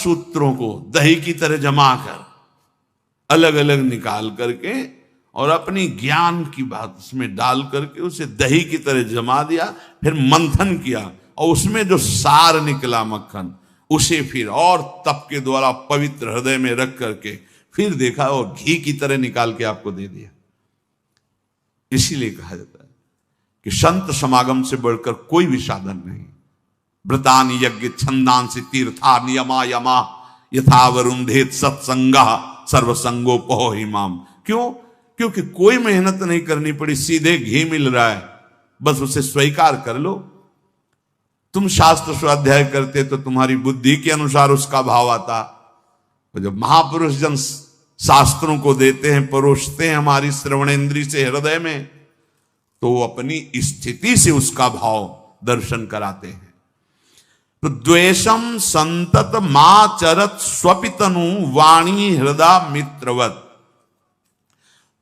सूत्रों को दही की तरह जमा कर, अलग अलग निकाल करके और अपनी ज्ञान की बात उसमें डाल करके उसे दही की तरह जमा दिया, फिर मंथन किया और उसमें जो सार निकला मक्खन, उसे फिर और तप के द्वारा पवित्र हृदय में रख करके फिर देखा और घी की तरह निकाल के आपको दे दिया। इसीलिए कहा जाता है कि संत समागम से बढ़कर कोई भी साधन नहीं। व्रतान यज्ञ छंदांसि तीर्था नियमा यमा यथा वरुंधेत सत्संगा सर्वसंगोपहो हिमाम। क्यों? क्योंकि कोई मेहनत नहीं करनी पड़ी, सीधे घी मिल रहा है, बस उसे स्वीकार कर लो। तुम शास्त्र स्वाध्याय करते तो तुम्हारी बुद्धि के अनुसार उसका भाव आता, तो जब महापुरुष जन शास्त्रों को देते हैं, परोसते हैं हमारी श्रवणेन्द्रिय से हृदय में, तो अपनी स्थिति से उसका भाव दर्शन कराते हैं। तो द्वेषम संतत माचरत स्वपितनु वाणी हृदय मित्रवत।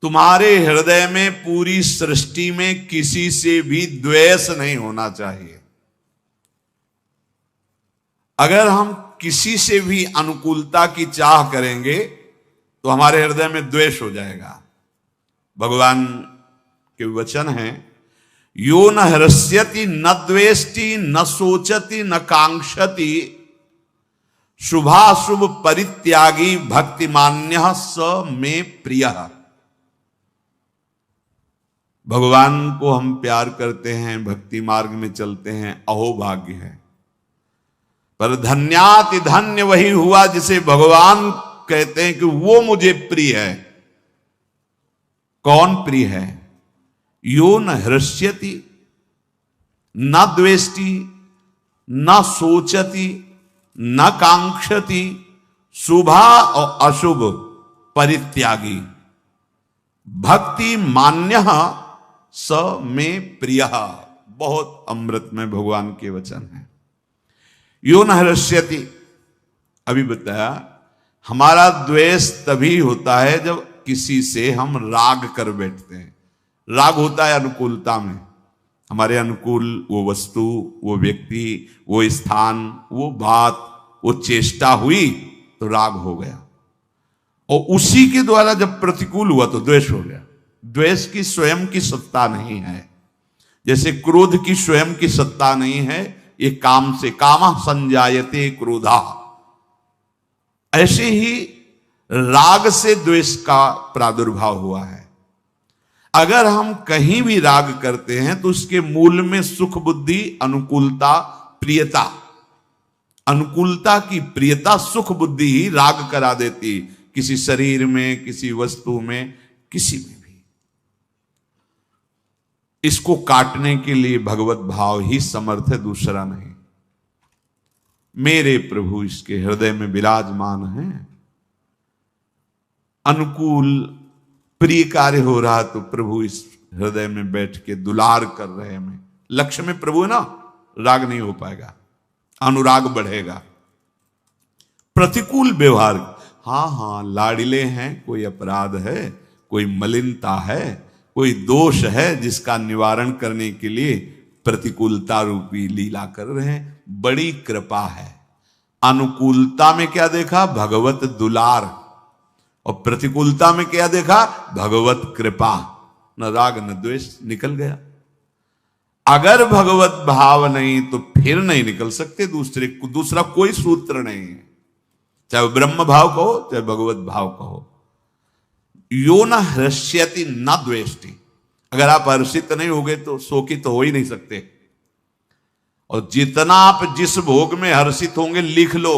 तुम्हारे हृदय में पूरी सृष्टि में किसी से भी द्वेष नहीं होना चाहिए। अगर हम किसी से भी अनुकूलता की चाह करेंगे तो हमारे हृदय में द्वेष हो जाएगा। भगवान के वचन हैं, यो न हृष्यति न द्वेष्टि न सोचति न कांक्षति शुभाशुभ परित्यागी भक्तिमान्यः स मे प्रियः। भगवान को हम प्यार करते हैं, भक्ति मार्ग में चलते हैं, अहोभाग्य है। पर धन्याति धन्य वही हुआ जिसे भगवान कहते हैं कि वो मुझे प्रिय है। कौन प्रिय है? यो न हृष्यति न द्वेष्टि न सोचति न कांक्षति शुभा और अशुभ परित्यागी भक्ति मान्य स में प्रिय। बहुत अमृत में भगवान के वचन है। यो न हृष्यति, अभी बताया, हमारा द्वेष तभी होता है जब किसी से हम राग कर बैठते हैं। राग होता है अनुकूलता में, हमारे अनुकूल वो वस्तु, वो व्यक्ति, वो स्थान, वो बात, वो चेष्टा हुई तो राग हो गया, और उसी के द्वारा जब प्रतिकूल हुआ तो द्वेष हो गया। द्वेष की स्वयं की सत्ता नहीं है, जैसे क्रोध की स्वयं की सत्ता नहीं है। ये काम से कामः संजायते क्रोधा, ऐसे ही राग से द्वेष का प्रादुर्भाव हुआ है। अगर हम कहीं भी राग करते हैं तो उसके मूल में सुख बुद्धि, अनुकूलता, प्रियता, अनुकूलता की प्रियता सुख बुद्धि ही राग करा देती, किसी शरीर में, किसी वस्तु में, किसी में भी। इसको काटने के लिए भगवत भाव ही समर्थ है, दूसरा नहीं। मेरे प्रभु इसके हृदय में विराजमान हैं। अनुकूल प्रिय कार्य हो रहा तो प्रभु इस हृदय में बैठ के दुलार कर रहे हैं। लक्ष्य में प्रभु है ना, राग नहीं हो पाएगा, अनुराग बढ़ेगा। प्रतिकूल व्यवहार, हाँ लाडिले हैं, कोई अपराध है, कोई मलिनता है, कोई दोष है जिसका निवारण करने के लिए प्रतिकूलता रूपी लीला कर रहे हैं। बड़ी कृपा है। अनुकूलता में क्या देखा? भगवत दुलार, और प्रतिकूलता में क्या देखा? भगवत कृपा। न राग न द्वेष, निकल गया। अगर भगवत भाव नहीं तो फिर नहीं निकल सकते। दूसरा कोई सूत्र नहीं है, चाहे ब्रह्म भाव कहो चाहे भगवत भाव कहो। यो न हृष्यति न द्वेष्टि। अगर आप हर्षित नहीं होगे तो शोकित हो ही नहीं सकते। और जितना आप जिस भोग में हर्षित होंगे, लिख लो,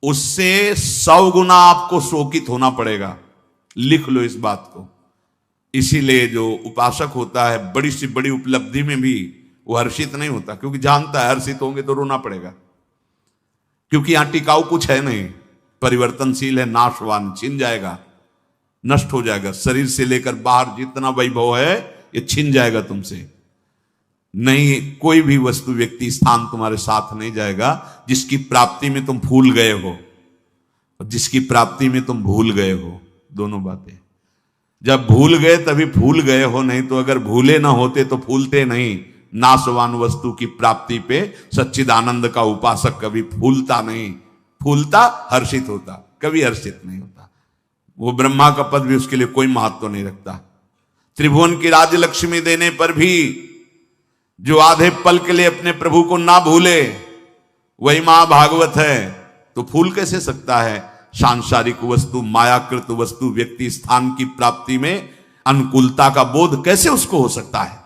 उससे 100 गुना आपको शोकित होना पड़ेगा। लिख लो इस बात को। इसीलिए जो उपासक होता है, बड़ी से बड़ी उपलब्धि में भी वो हर्षित नहीं होता, क्योंकि जानता है हर्षित होंगे तो रोना पड़ेगा। क्योंकि यहां टिकाऊ कुछ है नहीं, परिवर्तनशील है, नाशवान, छिन जाएगा, नष्ट हो जाएगा। शरीर से लेकर बाहर जितना वैभव है ये छिन जाएगा तुमसे। नहीं, कोई भी वस्तु, व्यक्ति, स्थान तुम्हारे साथ नहीं जाएगा जिसकी प्राप्ति में तुम भूल गए हो और जिसकी प्राप्ति में तुम भूल गए हो। दोनों बातें। जब भूल गए तभी भूल गए हो, नहीं तो अगर भूले ना होते तो भूलते नहीं। नाशवान वस्तु की प्राप्ति पे सच्चिदानंद का उपासक कभी भूलता नहीं, फूलता, हर्षित होता, कभी हर्षित नहीं होता। वो ब्रह्मा का पद भी उसके लिए कोई महत्व नहीं रखता। त्रिभुवन की राजलक्ष्मी देने पर भी जो आधे पल के लिए अपने प्रभु को ना भूले, वही महाभागवत है। तो फूल कैसे सकता है? सांसारिक वस्तु, मायाकृत वस्तु, व्यक्ति स्थान की प्राप्ति में अनुकूलता का बोध कैसे उसको हो सकता है?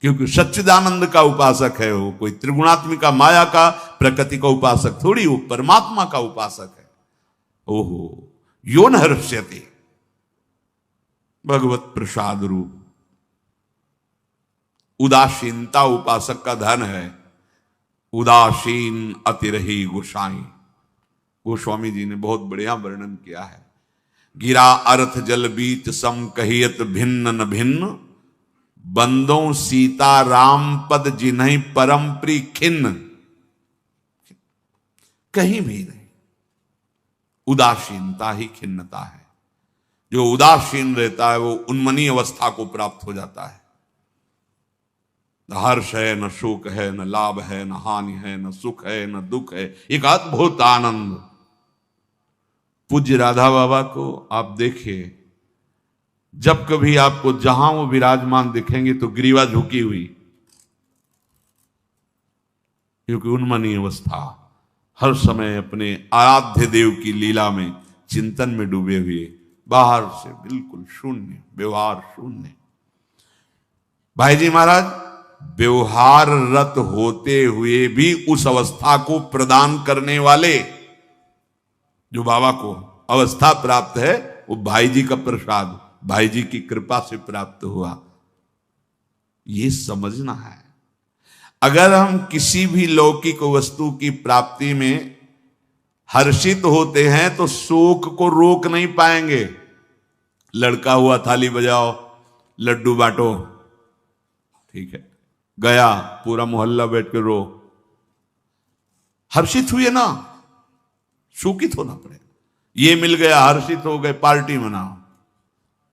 क्योंकि सच्चिदानंद का उपासक है वो, कोई त्रिगुणात्मिका माया का, प्रकृति का उपासक थोड़ी, वो परमात्मा का उपासक है। ओहो, यो न हर्ष्यति, भगवत प्रसाद रूप। उदासीनता उपासक का धन है। उदासीन अतिरही गोसाई, गोस्वामी जी ने बहुत बढ़िया वर्णन किया है। गिरा अर्थ जल बीच सम कहियत भिन्न न भिन्न, बंदों सीता राम पद जिन्हीं परम प्री खिन्न। कहीं भी नहीं, उदासीनता ही खिन्नता है। जो उदासीन रहता है वो उन्मनी अवस्था को प्राप्त हो जाता है। न हर्ष है, न शोक है, न लाभ है, न हानि है, न सुख है, न दुख है, एक अद्भुत आनंद। पूज्य राधा बाबा को आप देखिए, जब कभी आपको जहां वो विराजमान दिखेंगे तो ग्रीवा झुकी हुई, क्योंकि उन्मनी अवस्था, हर समय अपने आराध्य देव की लीला में चिंतन में डूबे हुए, बाहर से बिल्कुल शून्य, व्यवहार शून्य। भाई जी महाराज व्यवहार रत होते हुए भी उस अवस्था को प्रदान करने वाले जो बाबा को अवस्था प्राप्त है, वो भाई जी का प्रसाद, भाई जी की कृपा से प्राप्त हुआ। ये समझना है। अगर हम किसी भी लौकिक वस्तु की प्राप्ति में हर्षित होते हैं तो शोक को रोक नहीं पाएंगे। लड़का हुआ थाली बजाओ, लड्डू बांटो, ठीक है, गया पूरा मोहल्ला बैठ के रो, हर्षित हुए ना, शोकित होना पड़ेगा। ये मिल गया, हर्षित हो गए, पार्टी मनाओ,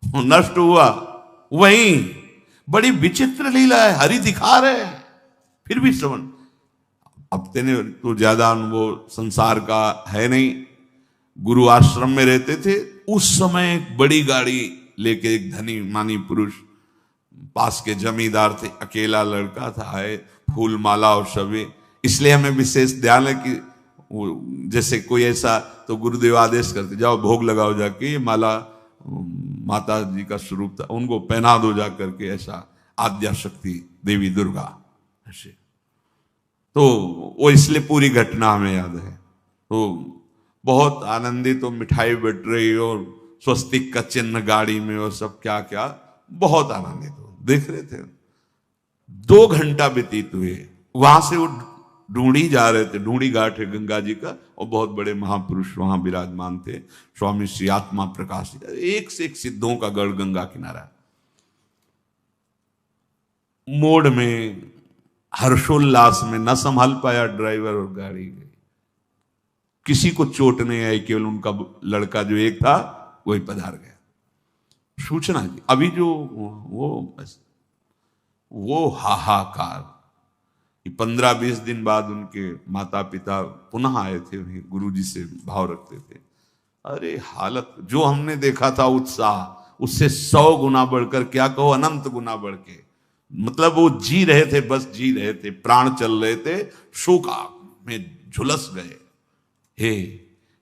नष्ट हुआ, वहीं बड़ी विचित्र लीला है। हरि दिखा रहे हैं फिर भी श्रवण। अब तेने तो ज्यादा अनुभव संसार का है नहीं, गुरु आश्रम में रहते थे उस समय एक बड़ी गाड़ी लेके एक धनी मानी पुरुष, पास के जमींदार थे, अकेला लड़का था, है फूल माला और सभी। इसलिए हमें विशेष ध्यान है कि जैसे कोई ऐसा, तो गुरुदेव आदेश करते जाओ भोग लगाओ जाके, ये माला माता जी का स्वरूप था, उनको पहना दो जा करके, ऐसा आद्या शक्ति देवी दुर्गा ऐसे। तो वो इसलिए पूरी घटना हमें याद है। तो बहुत आनंदित, तो मिठाई बट रही और स्वस्तिक का चिन्ह गाड़ी में और सब क्या क्या, बहुत आनंदित हो देख रहे थे। 2 घंटा व्यतीत हुए, वहां से वो ढूंढी जा रहे थे, ढूंढी घाट है गंगा जी का, और बहुत बड़े महापुरुष वहां विराजमान थे, स्वामी श्री आत्मा प्रकाश, एक से एक सिद्धों का गढ़ गंगा किनारा। मोड़ में हर्षोल्लास में न संभाल पाया ड्राइवर और गाड़ी गई। किसी को चोट नहीं आई, केवल उनका लड़का जो एक था वही पधार गया। सूचना जी अभी जो वो हाहाकार, 15-20 दिन बाद उनके माता पिता पुनः आए थे, गुरु जी से भाव रखते थे। अरे हालत जो हमने देखा था उत्साह, उससे 100 गुना बढ़कर, क्या कहो अनंत गुना बढ़ के, मतलब वो जी रहे थे, बस जी रहे थे, प्राण चल रहे थे, शोका में झुलस गए। हे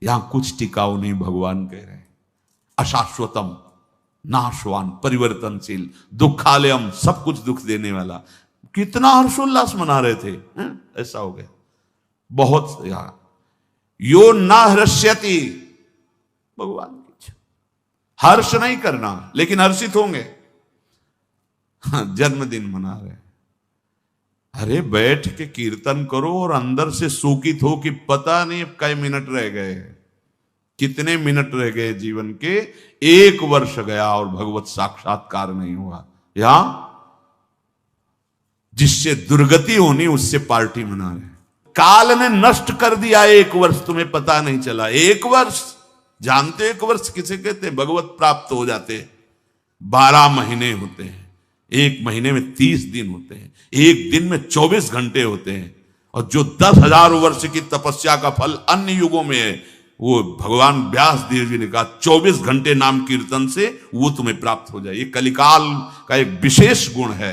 यहां कुछ टिकाऊ नहीं, भगवान कह रहे हैं। अशाश्वतम, नाशवान, परिवर्तनशील, दुखालयम, सब कुछ दुख देने वाला। कितना हर्षोल्लास मना रहे थे, ऐसा हो गया। बहुत यार, यो ना हर्ष्यति, भगवान की इच्छा। हर्ष नहीं करना, लेकिन हर्षित होंगे। जन्मदिन मना रहे, अरे बैठ के कीर्तन करो और अंदर से शोकित हो कि पता नहीं अब कई मिनट रह गए, कितने मिनट रह गए जीवन के। 1 वर्ष गया और भगवत साक्षात्कार नहीं हुआ। यहां जिससे दुर्गति होनी उससे पार्टी मना रहे। काल ने नष्ट कर दिया 1 वर्ष, तुम्हें पता नहीं चला। 1 वर्ष जानते, 1 वर्ष किसे कहते हैं? भगवत प्राप्त हो जाते 12 महीने होते हैं, 1 महीने में 30 दिन होते हैं, 1 दिन में 24 घंटे होते हैं, और जो 10,000 वर्ष की तपस्या का फल अन्य युगों में है, वो भगवान व्यास देव जी ने कहा 24 घंटे नाम कीर्तन से वो तुम्हें प्राप्त हो जाए। ये कलिकाल का एक विशेष गुण है,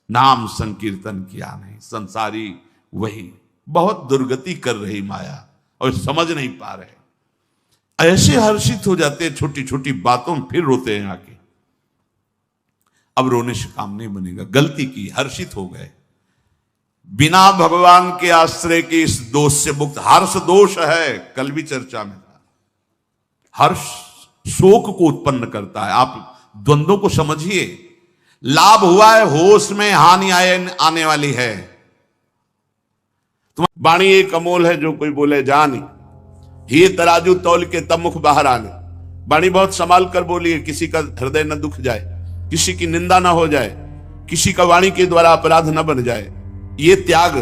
नाम संकीर्तन किया नहीं। संसारी वही बहुत दुर्गति कर रही माया और समझ नहीं पा रहे, ऐसे हर्षित हो जाते हैं छोटी छोटी बातों में, फिर रोते हैं आके। अब रोने से काम नहीं बनेगा, गलती की, हर्षित हो गए, बिना भगवान के आश्रय के इस दोष से मुक्त। हर्ष दोष है, कल भी चर्चा में था। हर्ष शोक को उत्पन्न करता है। आप द्वंद्वों को समझिए, लाभ हुआ है होश में, हानि आने वाली है। तुम्हारी वाणी एक अमोल है, जो कोई बोले जानी, ही तराजू तौल के तब मुख बाहर आने। वाणी बहुत संभाल कर बोलिए, किसी का हृदय न दुख जाए, किसी की निंदा ना हो जाए, किसी का वाणी के द्वारा अपराध न बन जाए। ये त्याग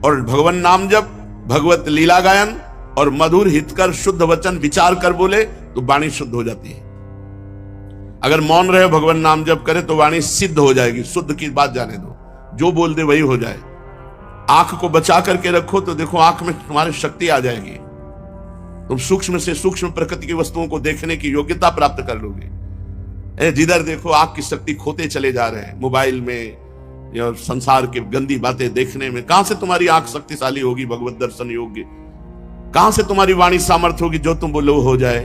और भगवान नाम जप, भगवत लीला गायन और मधुर हितकर शुद्ध वचन विचार कर बोले तो वाणी शुद्ध हो जाती है। अगर मौन रहे, भगवान नाम जप करे तो वाणी सिद्ध हो जाएगी। शुद्ध की बात जाने दो, जो बोल दे वही हो जाए। आंख को बचा करके रखो तो देखो आंख में तुम्हारी शक्ति आ जाएगी, तुम सूक्ष्म से सूक्ष्म प्रकृति की वस्तुओं को देखने की योग्यता प्राप्त कर लोगे। जिधर देखो आंख की शक्ति खोते चले जा रहे हैं, मोबाइल में और संसार के गंदी बातें देखने में। कहां से तुम्हारी आंख शक्तिशाली होगी भगवत दर्शन योग्य? कहां से तुम्हारी वाणी सामर्थ्य होगी जो तुम बोलो हो जाए?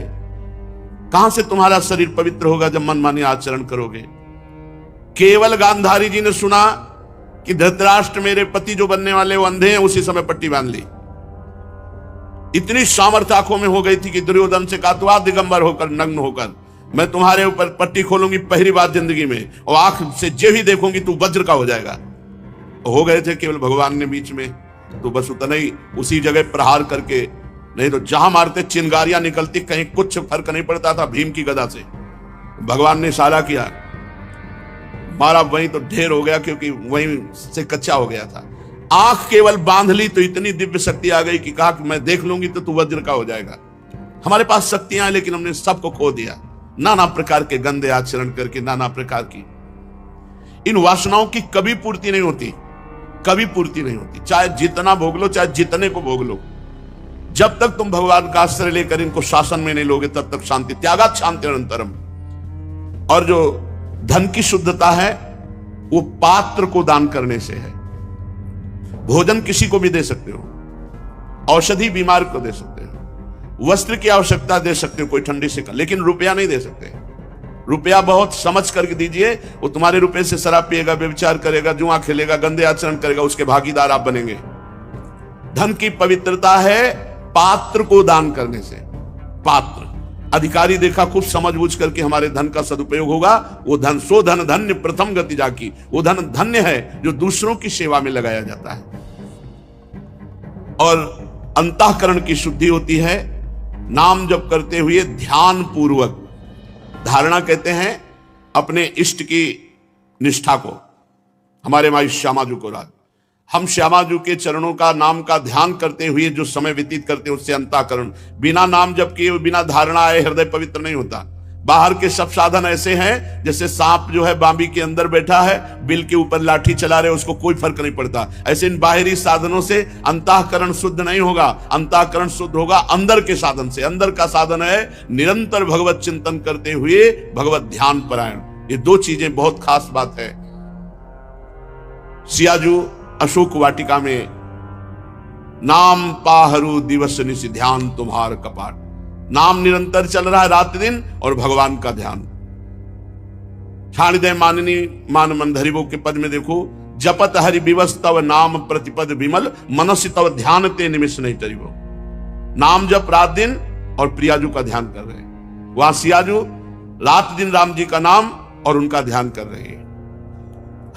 कहां से तुम्हारा शरीर पवित्र होगा जब मनमानी आचरण करोगे? केवल गांधारी जी ने सुना कि धृतराष्ट्र मेरे पति जो बनने वाले वो अंधे हैं, उसी समय पट्टी बांध ली। इतनी सामर्थ्य आंखों में हो गई थी कि दुर्योधन से कहा, तू दिगंबर होकर, नग्न होकर मैं तुम्हारे ऊपर पट्टी खोलूंगी पहली बार जिंदगी में, और आंख से जे भी देखूंगी तू वज्र का हो जाएगा। हो गए थे केवल भगवान ने बीच में, तो बस उतना ही उसी जगह प्रहार करके, नहीं तो जहां मारते चिंगारियां निकलती, कहीं कुछ फर्क नहीं पड़ता था भीम की गदा से। भगवान ने इशारा किया, मारा, वहीं तो ढेर हो गया, क्योंकि वहीं से कच्चा हो गया था। आंख केवल बांध ली तो इतनी दिव्य शक्ति आ गई कि कहा कि मैं देख लूंगी तो तू वज्र का हो जाएगा। हमारे पास शक्तियां हैं, लेकिन हमने सबको खो दिया, नाना प्रकार के गंदे आचरण करके, नाना प्रकार की इन वासनाओं की कभी पूर्ति नहीं होती, कभी पूर्ति नहीं होती। चाहे जितना भोग लो, चाहे जितने को भोग लो, जब तक तुम भगवान का आश्रय लेकर इनको शासन में नहीं लोगे तब तक शांति, त्यागात शांति अनंतरम। और जो धन की शुद्धता है वो पात्र को दान करने से है। भोजन किसी को भी दे सकते हो, औषधि बीमार को दे सकते हो, वस्त्र की आवश्यकता दे सकते हो कोई ठंडी से, लेकिन रुपया नहीं दे सकते। रुपया बहुत समझ करके दीजिए, वो तुम्हारे रुपए से शराब पिएगा, व्यभिचार करेगा, जुआ खेलेगा, गंदे आचरण करेगा, उसके भागीदार आप बनेंगे। धन की पवित्रता है पात्र को दान करने से। पात्र अधिकारी देखा खूब समझ बूझ करके हमारे धन का सदुपयोग होगा, वो धन सो धन धन्य प्रथम गति जाकी, वो धन धन्य है जो दूसरों की सेवा में लगाया जाता है। और अंतःकरण की शुद्धि होती है नाम जप करते हुए ध्यान पूर्वक। धारणा कहते हैं अपने इष्ट की निष्ठा को। हमारे माई श्यामाजू को राज, हम श्यामाजू के चरणों का नाम का ध्यान करते हुए जो समय व्यतीत करते हैं उससे अंतःकरण, बिना नाम जप किए, बिना धारणा आए हृदय पवित्र नहीं होता। बाहर के सब साधन ऐसे हैं जैसे सांप जो है बांबी के अंदर बैठा है, बिल के ऊपर लाठी चला रहे, उसको कोई फर्क नहीं पड़ता। ऐसे इन बाहरी साधनों से अंतःकरण शुद्ध नहीं होगा। अंतःकरण शुद्ध होगा अंदर के साधन से। अंदर का साधन है निरंतर भगवत चिंतन करते हुए भगवत ध्यान परायण। ये दो चीजें बहुत खास बात है। सियाजू अशोक वाटिका में नाम पाहरू दिवस निशि ध्यान तुम्हार कपाट, नाम निरंतर चल रहा है रात दिन, और भगवान का ध्यान। छाणिदय माननी मान मंधरिवो के पद में देखो, जपत हरि विवस तव नाम प्रतिपद विमल, मनसि तव ध्यान ते निमिष नहीं तरिवो। नाम जप रात दिन, और प्रियाजू का ध्यान कर रहे हैं। वहां सियाजू रात दिन राम जी का नाम और उनका ध्यान कर रहे हैं।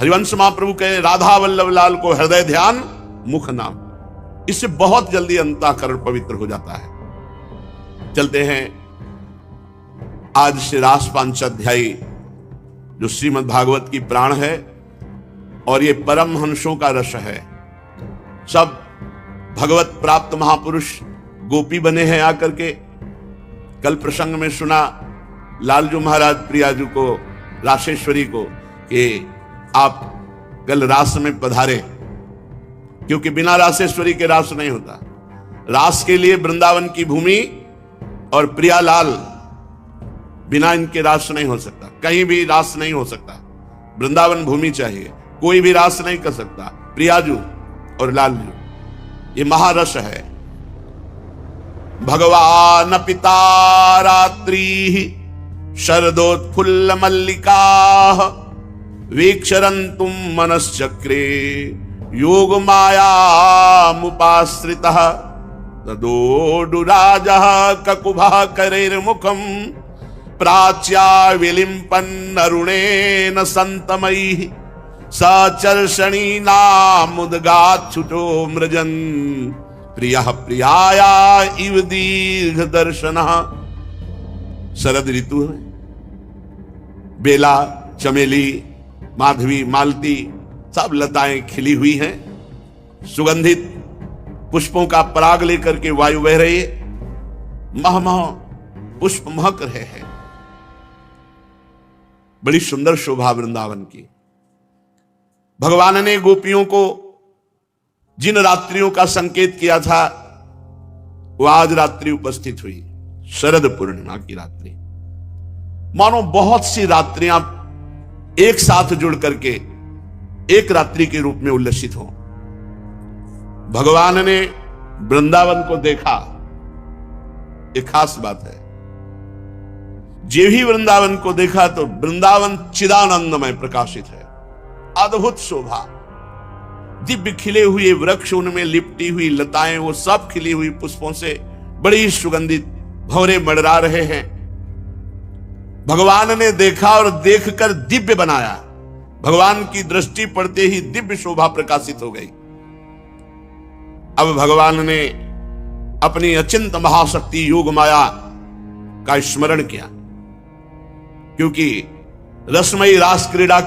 हरिवंश महाप्रभु कहे राधा वल्लभ लाल को हृदय ध्यान मुख नाम। इससे बहुत जल्दी अंतःकरण पवित्र हो जाता है। चलते हैं आज से रास पांचाध्यायी जो श्रीमद् भागवत की प्राण है, और ये परम हंसों का रस है। सब भगवत प्राप्त महापुरुष गोपी बने हैं आकर के। कल प्रसंग में सुना लालजू महाराज प्रियाजू को, राशेश्वरी को, कि आप कल रास में पधारे, क्योंकि बिना रासेश्वरी के रास नहीं होता। रास के लिए वृंदावन की भूमि और प्रियालाल, बिना इनके रास नहीं हो सकता, कहीं भी रास नहीं हो सकता। वृंदावन भूमि चाहिए, कोई भी रास नहीं कर सकता। प्रियाजू और लालजू, ये महारस है। भगवान पिता रात्रि शरदोत्फुल्ल मल्लिका वीक्षरन्तुम मनश्चक्रे योग माया मुपाश्रितः तदोडुराजः ककुभः करैर्मुखं प्राच्या विलिम्पन् अरुणेन सन्तमैः सचर्षणीनामुद्गाच्छुटो मृजन् प्रियः प्रियाया इव दीर्घ दर्शनः। शरद ऋतु है, बेला, चमेली, माधवी, मालती सब लताएं खिली हुई हैं। सुगंधित पुष्पों का पराग लेकर के वायु बह रही है, मह मह पुष्प महक रहे हैं। बड़ी सुंदर शोभा वृंदावन की। भगवान ने गोपियों को जिन रात्रियों का संकेत किया था वो आज रात्रि उपस्थित हुई, शरद पूर्णिमा की रात्रि। मानो बहुत सी रात्रियां एक साथ जुड़ करके एक रात्रि के रूप में उल्लसित हो। भगवान ने वृंदावन को देखा, एक खास बात है। जे भी वृंदावन को देखा तो वृंदावन चिदानंदमय प्रकाशित है, अद्भुत शोभा। दिव्य खिले हुए वृक्ष, उनमें लिपटी हुई लताएं, वो सब खिली हुई पुष्पों से बड़ी सुगंधित भंवरे मडरा रहे हैं। भगवान ने देखा और देखकर दिव्य बनाया। भगवान की दृष्टि पड़ते ही दिव्य शोभा प्रकाशित हो गई। अब भगवान ने अपनी अचिंत महाशक्ति योग माया का स्मरण किया, क्योंकि रसमयी रास क्रीड़ा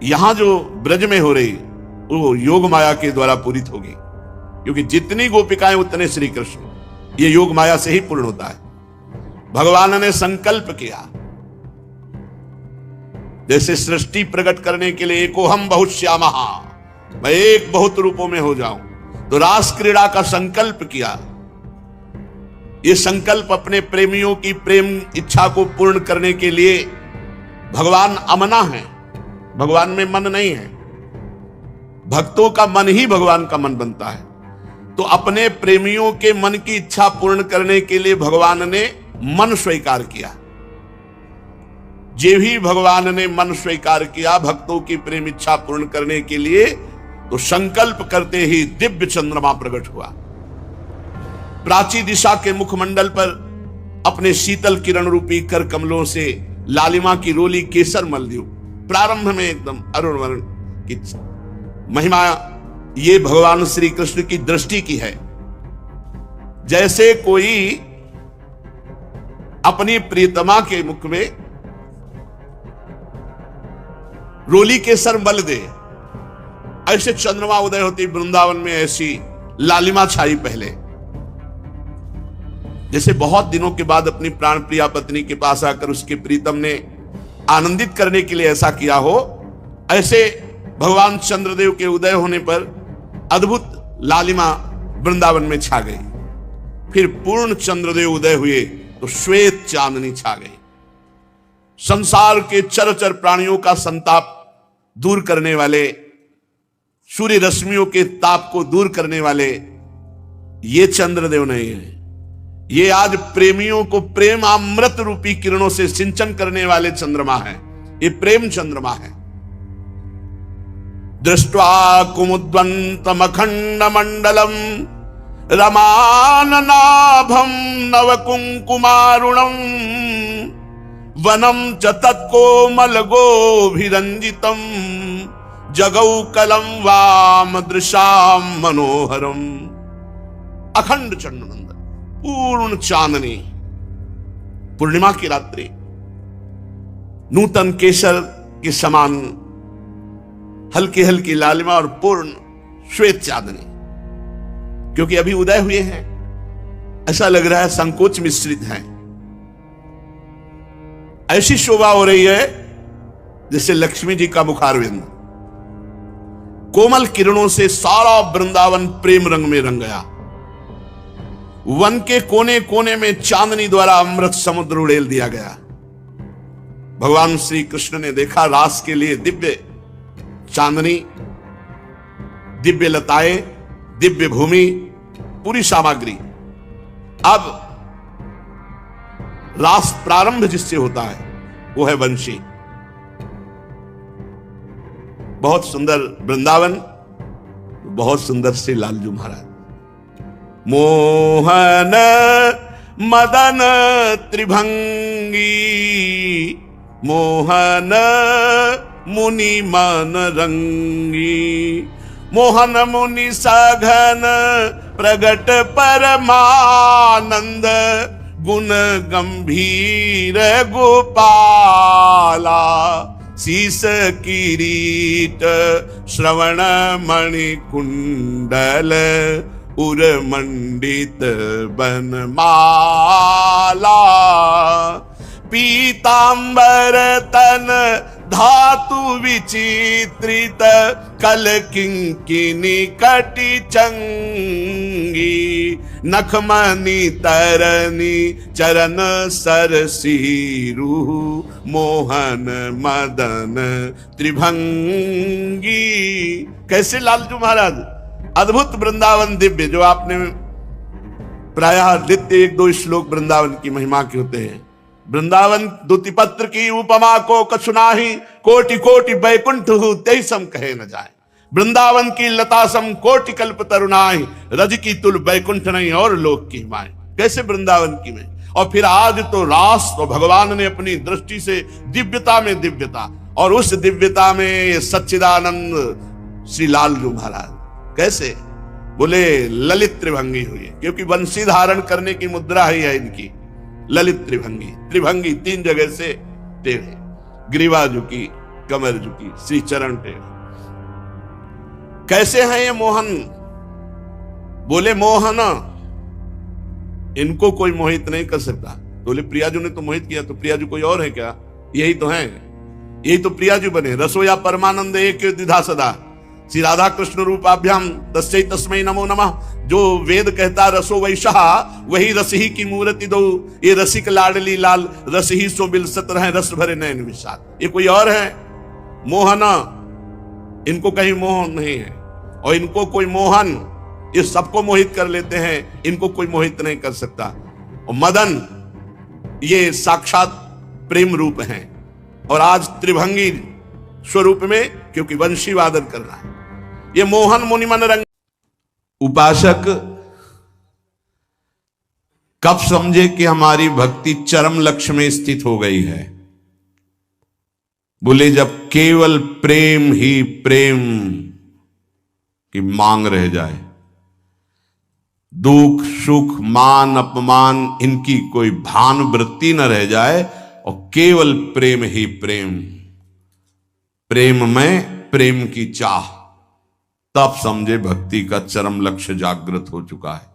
यहां जो ब्रज में हो रही वो योग माया के द्वारा पूरित होगी, क्योंकि जितनी गोपिकाएं उतने श्री कृष्ण, ये योग माया से ही पूर्ण होता है। भगवान ने संकल्प किया, जैसे सृष्टि प्रकट करने के लिए एकोहम बहुश्यामः, मैं एक बहुत रूपों में हो जाऊं, तो रास क्रीड़ा का संकल्प किया। ये संकल्प अपने प्रेमियों की प्रेम इच्छा को पूर्ण करने के लिए। भगवान अमना है, भगवान में मन नहीं है। भक्तों का मन ही भगवान का मन बनता है। तो अपने प्रेमियों के मन की इच्छा पूर्ण करने के लिए भगवान ने मन स्वीकार किया। जे भी भगवान ने मन स्वीकार किया भक्तों की प्रेम इच्छा पूर्ण करने के लिए, तो संकल्प करते ही दिव्य चंद्रमा प्रकट हुआ। प्राची दिशा के मुखमंडल पर अपने शीतल किरण रूपी कर कमलों से लालिमा की रोली केसर मल दी। प्रारंभ में एकदम अरुण वर्ण की महिमा ये भगवान श्री कृष्ण की दृष्टि की है। जैसे कोई अपनी प्रियतमा के मुख में रोली केसर मल दे, ऐसे चंद्रमा उदय होती वृंदावन में ऐसी लालिमा छाई। पहले जैसे बहुत दिनों के बाद अपनी प्राण प्रिया पत्नी के पास आकर उसके प्रीतम ने आनंदित करने के लिए ऐसा किया हो, ऐसे भगवान चंद्रदेव के उदय होने पर अद्भुत लालिमा वृंदावन में छा गई। फिर पूर्ण चंद्रदेव उदय हुए तो श्वेत चांदनी छा गई। संसार के चरचर प्राणियों का संताप दूर करने वाले, सूर्य रश्मियों के ताप को दूर करने वाले ये चंद्रदेव नहीं है। ये आज प्रेमियों को प्रेम अमृत रूपी किरणों से सिंचन करने वाले चंद्रमा है। ये प्रेम चंद्रमा है। दृष्ट्वा कुमुद्वन्तम अखंड मंडलम रमाननाभम नवकुंकुमारुणम वनम च तत्कोमल गोभिरंजितम जगौकलम वाम दृशाम मनोहरम। अखंड चंद्रमंडल, पूर्ण चांदनी, पूर्णिमा की रात्रि, नूतन केसर के समान हल्की हल्की लालिमा और पूर्ण श्वेत चांदनी। क्योंकि अभी उदय हुए हैं, ऐसा लग रहा है संकोच मिश्रित है। ऐसी शोभा हो रही है जैसे लक्ष्मी जी का मुखारविंद। कोमल किरणों से सारा वृंदावन प्रेम रंग में रंग गया। वन के कोने कोने में चांदनी द्वारा अमृत समुद्र उड़ेल दिया गया। भगवान श्री कृष्ण ने देखा रास के लिए दिव्य चांदनी, दिव्य लताएं, दिव्य भूमि, पूरी सामग्री। अब रास प्रारंभ जिससे होता है वो है वंशी। बहुत सुंदर वृंदावन, बहुत सुंदर से लालजू महाराज। मोहन मदन त्रिभंगी, मोहन मुनि मन रंगी, मोहन मुनि सघन प्रगट परमानंद, गुण गंभीर गोपाला, शीस किरीट श्रवण मणि कुंडल, उर मंडित बनमाला, पीतांबर तन धातु विचित्रित, कल किंकिनी कटि चंगी, नखमणि तरनी चरण सरसीरु, मोहन मदन त्रिभंगी। कैसे लालजू महाराज, अद्भुत वृंदावन दिव्य, जो आपने प्रायः नित्य 1-2 श्लोक वृंदावन की महिमा के होते हैं। वृंदावन दुतिपत्र की उपमा को कछु नाही, कोटि कोटि बैकुंठ तेहि सम कहे न जाए। वृंदावन की लता सम कोटि कल्प तरुणाई, रज की तुल बैकुंठ नहीं और लोक की माए। कैसे वृंदावन की में। और फिर आज तो रास तो भगवान ने अपनी दृष्टि से दिव्यता में दिव्यता, और उस दिव्यता में सच्चिदानंद श्री लालजू महाराज कैसे बोले ललित त्रिभंगी हुई, क्योंकि वंशी धारण करने की मुद्रा ही है इनकी ललित त्रिभंगी। त्रिभंगी 3 जगह से टेढ़े, ग्रीवा झुकी, कमर झुकी, श्री चरण टेढ़े। कैसे हैं ये मोहन, बोले मोहन, इनको कोई मोहित नहीं कर सकता। बोले प्रियाजू ने तो मोहित किया, तो प्रियाजू कोई और है क्या? यही तो है, यही तो प्रियाजू बने। रसोया परमानंद एक द्विधा सदा, श्री राधा कृष्ण रूपाभ्याम तस्मै तस्मै नमो नमः। जो वेद कहता रसो वैशा, वही रस ही की मूर्ति दो, ये रसिक लाडली लाल, रस ही सो बिलसत रहे, रस भरे नयन विषाद। ये कोई और है? मोहना, इनको कहीं मोह नहीं है, और इनको कोई मोहन, ये सबको मोहित कर लेते हैं, इनको कोई मोहित नहीं कर सकता। और मदन, ये साक्षात प्रेम रूप हैं, और आज त्रिभंगी स्वरूप में, क्योंकि वंशी वादन कर रहा है। ये मोहन मुनि मन रंग। उपासक कब समझे कि हमारी भक्ति चरम लक्ष्य में स्थित हो गई है? बोले जब केवल प्रेम ही प्रेम की मांग रह जाए, दुख सुख मान अपमान इनकी कोई भान वृत्ति न रह जाए, और केवल प्रेम ही प्रेम, प्रेम में प्रेम की चाह, तब समझे भक्ति का चरम लक्ष्य जागृत हो चुका है।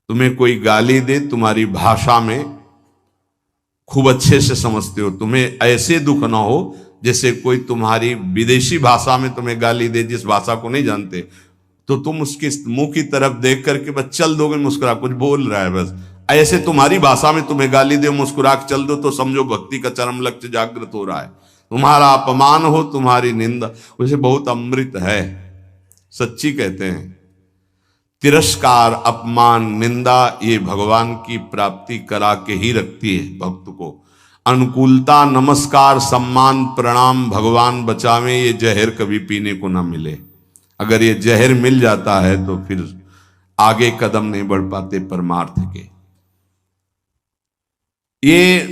तुम्हें कोई गाली दे, तुम्हारी भाषा में खूब अच्छे से समझते हो, तुम्हें ऐसे दुख ना हो जैसे कोई तुम्हारी विदेशी भाषा में तुम्हें गाली दे, जिस भाषा को नहीं जानते, तो तुम उसके मुंह की तरफ देख करके बस चल दोगे, मुस्कुरा, कुछ बोल रहा है बस, ऐसे तुम्हारी भाषा में तुम्हें गाली दे, मुस्कुरा के चल दो, तो समझो भक्ति का चरम लक्ष्य जागृत हो रहा है। तुम्हारा अपमान हो, तुम्हारी निंदा, उसे बहुत अमृत है, सच्ची कहते हैं। तिरस्कार, अपमान, निंदा, ये भगवान की प्राप्ति करा के ही रखती है भक्त को। अनुकूलता, नमस्कार, सम्मान, प्रणाम, भगवान बचावे, ये जहर कभी पीने को ना मिले। अगर ये जहर मिल जाता है तो फिर आगे कदम नहीं बढ़ पाते परमार्थ के। ये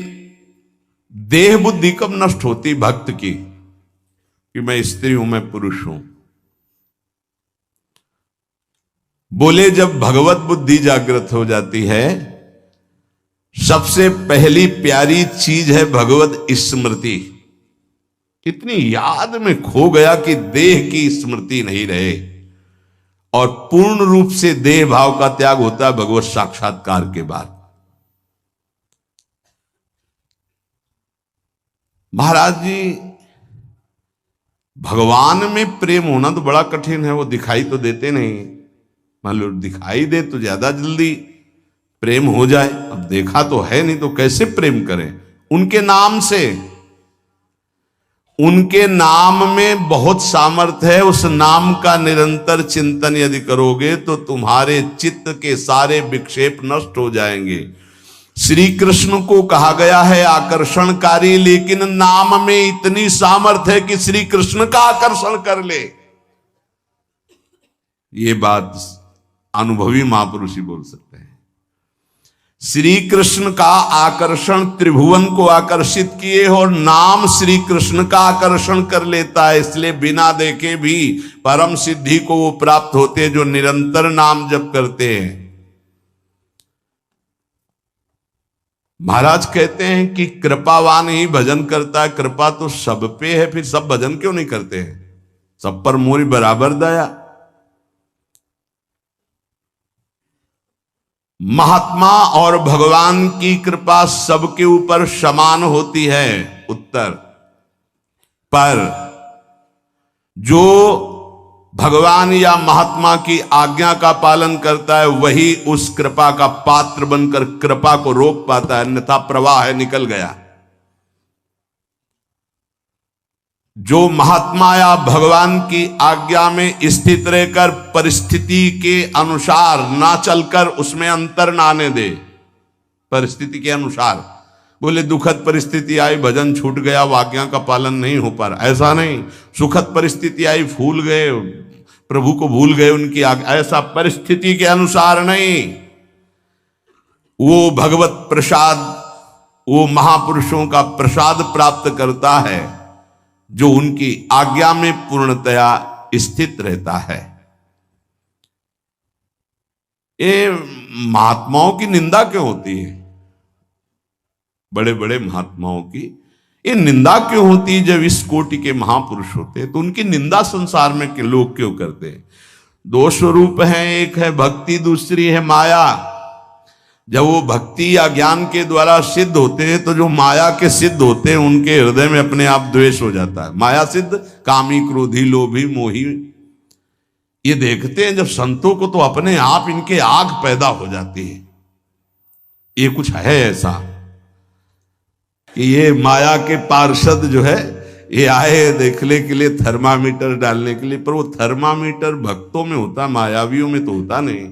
देह बुद्धि कब नष्ट होती भक्त की, कि मैं स्त्री हूं, मैं पुरुष हूं। बोले जब भगवत बुद्धि जागृत हो जाती है, सबसे पहली प्यारी चीज है भगवत स्मृति। इतनी याद में खो गया कि देह की स्मृति नहीं रहे, और पूर्ण रूप से देह भाव का त्याग होता है भगवत साक्षात्कार के बाद। महाराज जी भगवान में प्रेम होना तो बड़ा कठिन है, वो दिखाई तो देते नहीं। मान लो दिखाई दे तो ज्यादा जल्दी प्रेम हो जाए, अब देखा तो है नहीं तो कैसे प्रेम करें? उनके नाम से, उनके नाम में बहुत सामर्थ्य है। उस नाम का निरंतर चिंतन यदि करोगे तो तुम्हारे चित्त के सारे विक्षेप नष्ट हो जाएंगे। श्री कृष्ण को कहा गया है आकर्षणकारी, लेकिन नाम में इतनी सामर्थ्य है कि श्री कृष्ण का आकर्षण कर ले। ये बात अनुभवी महापुरुष ही बोल सकते हैं। श्री कृष्ण का आकर्षण त्रिभुवन को आकर्षित किए और नाम श्री कृष्ण का आकर्षण कर लेता है। इसलिए बिना देखे भी परम सिद्धि को वो प्राप्त होते हैं जो निरंतर नाम जप करते हैं। महाराज कहते हैं कि कृपावान ही भजन करता है। कृपा तो सब पे है, फिर सब भजन क्यों नहीं करते हैं? सब पर मोरी बराबर दया। महात्मा और भगवान की कृपा सबके ऊपर समान होती है। उत्तर, पर जो भगवान या महात्मा की आज्ञा का पालन करता है वही उस कृपा का पात्र बनकर कृपा को रोक पाता है, अन्यथा प्रवाह है, निकल गया। जो महात्मा या भगवान की आज्ञा में स्थित रहकर परिस्थिति के अनुसार ना चलकर उसमें अंतर ना आने दे, परिस्थिति के अनुसार, बोले दुखद परिस्थिति आई, भजन छूट गया, आज्ञा का पालन नहीं हो पा रहा, ऐसा नहीं। सुखद परिस्थिति आई, फूल गए, प्रभु को भूल गए उनकी आज्ञा, ऐसा परिस्थिति के अनुसार नहीं। वो भगवत प्रसाद, वो महापुरुषों का प्रसाद प्राप्त करता है जो उनकी आज्ञा में पूर्णतया स्थित रहता है। ये महात्माओं की निंदा क्यों होती है? बड़े बड़े महात्माओं की ये निंदा क्यों होती है? जब इस कोटि के महापुरुष होते हैं तो उनकी निंदा संसार में के लोग क्यों करते हैं? दो स्वरूप हैं, एक है भक्ति, दूसरी है माया। जब वो भक्ति या ज्ञान के द्वारा सिद्ध होते हैं तो जो माया के सिद्ध होते हैं उनके हृदय में अपने आप द्वेष हो जाता है। माया सिद्ध कामी, क्रोधी, लोभी, मोही, ये देखते हैं जब संतों को तो अपने आप इनके आग पैदा हो जाती है। ये कुछ है ऐसा कि ये माया के पार्षद जो है ये आए देखने के लिए, थर्मामीटर डालने के लिए, पर वो थर्मामीटर भक्तों में होता, मायावियों में तो होता नहीं।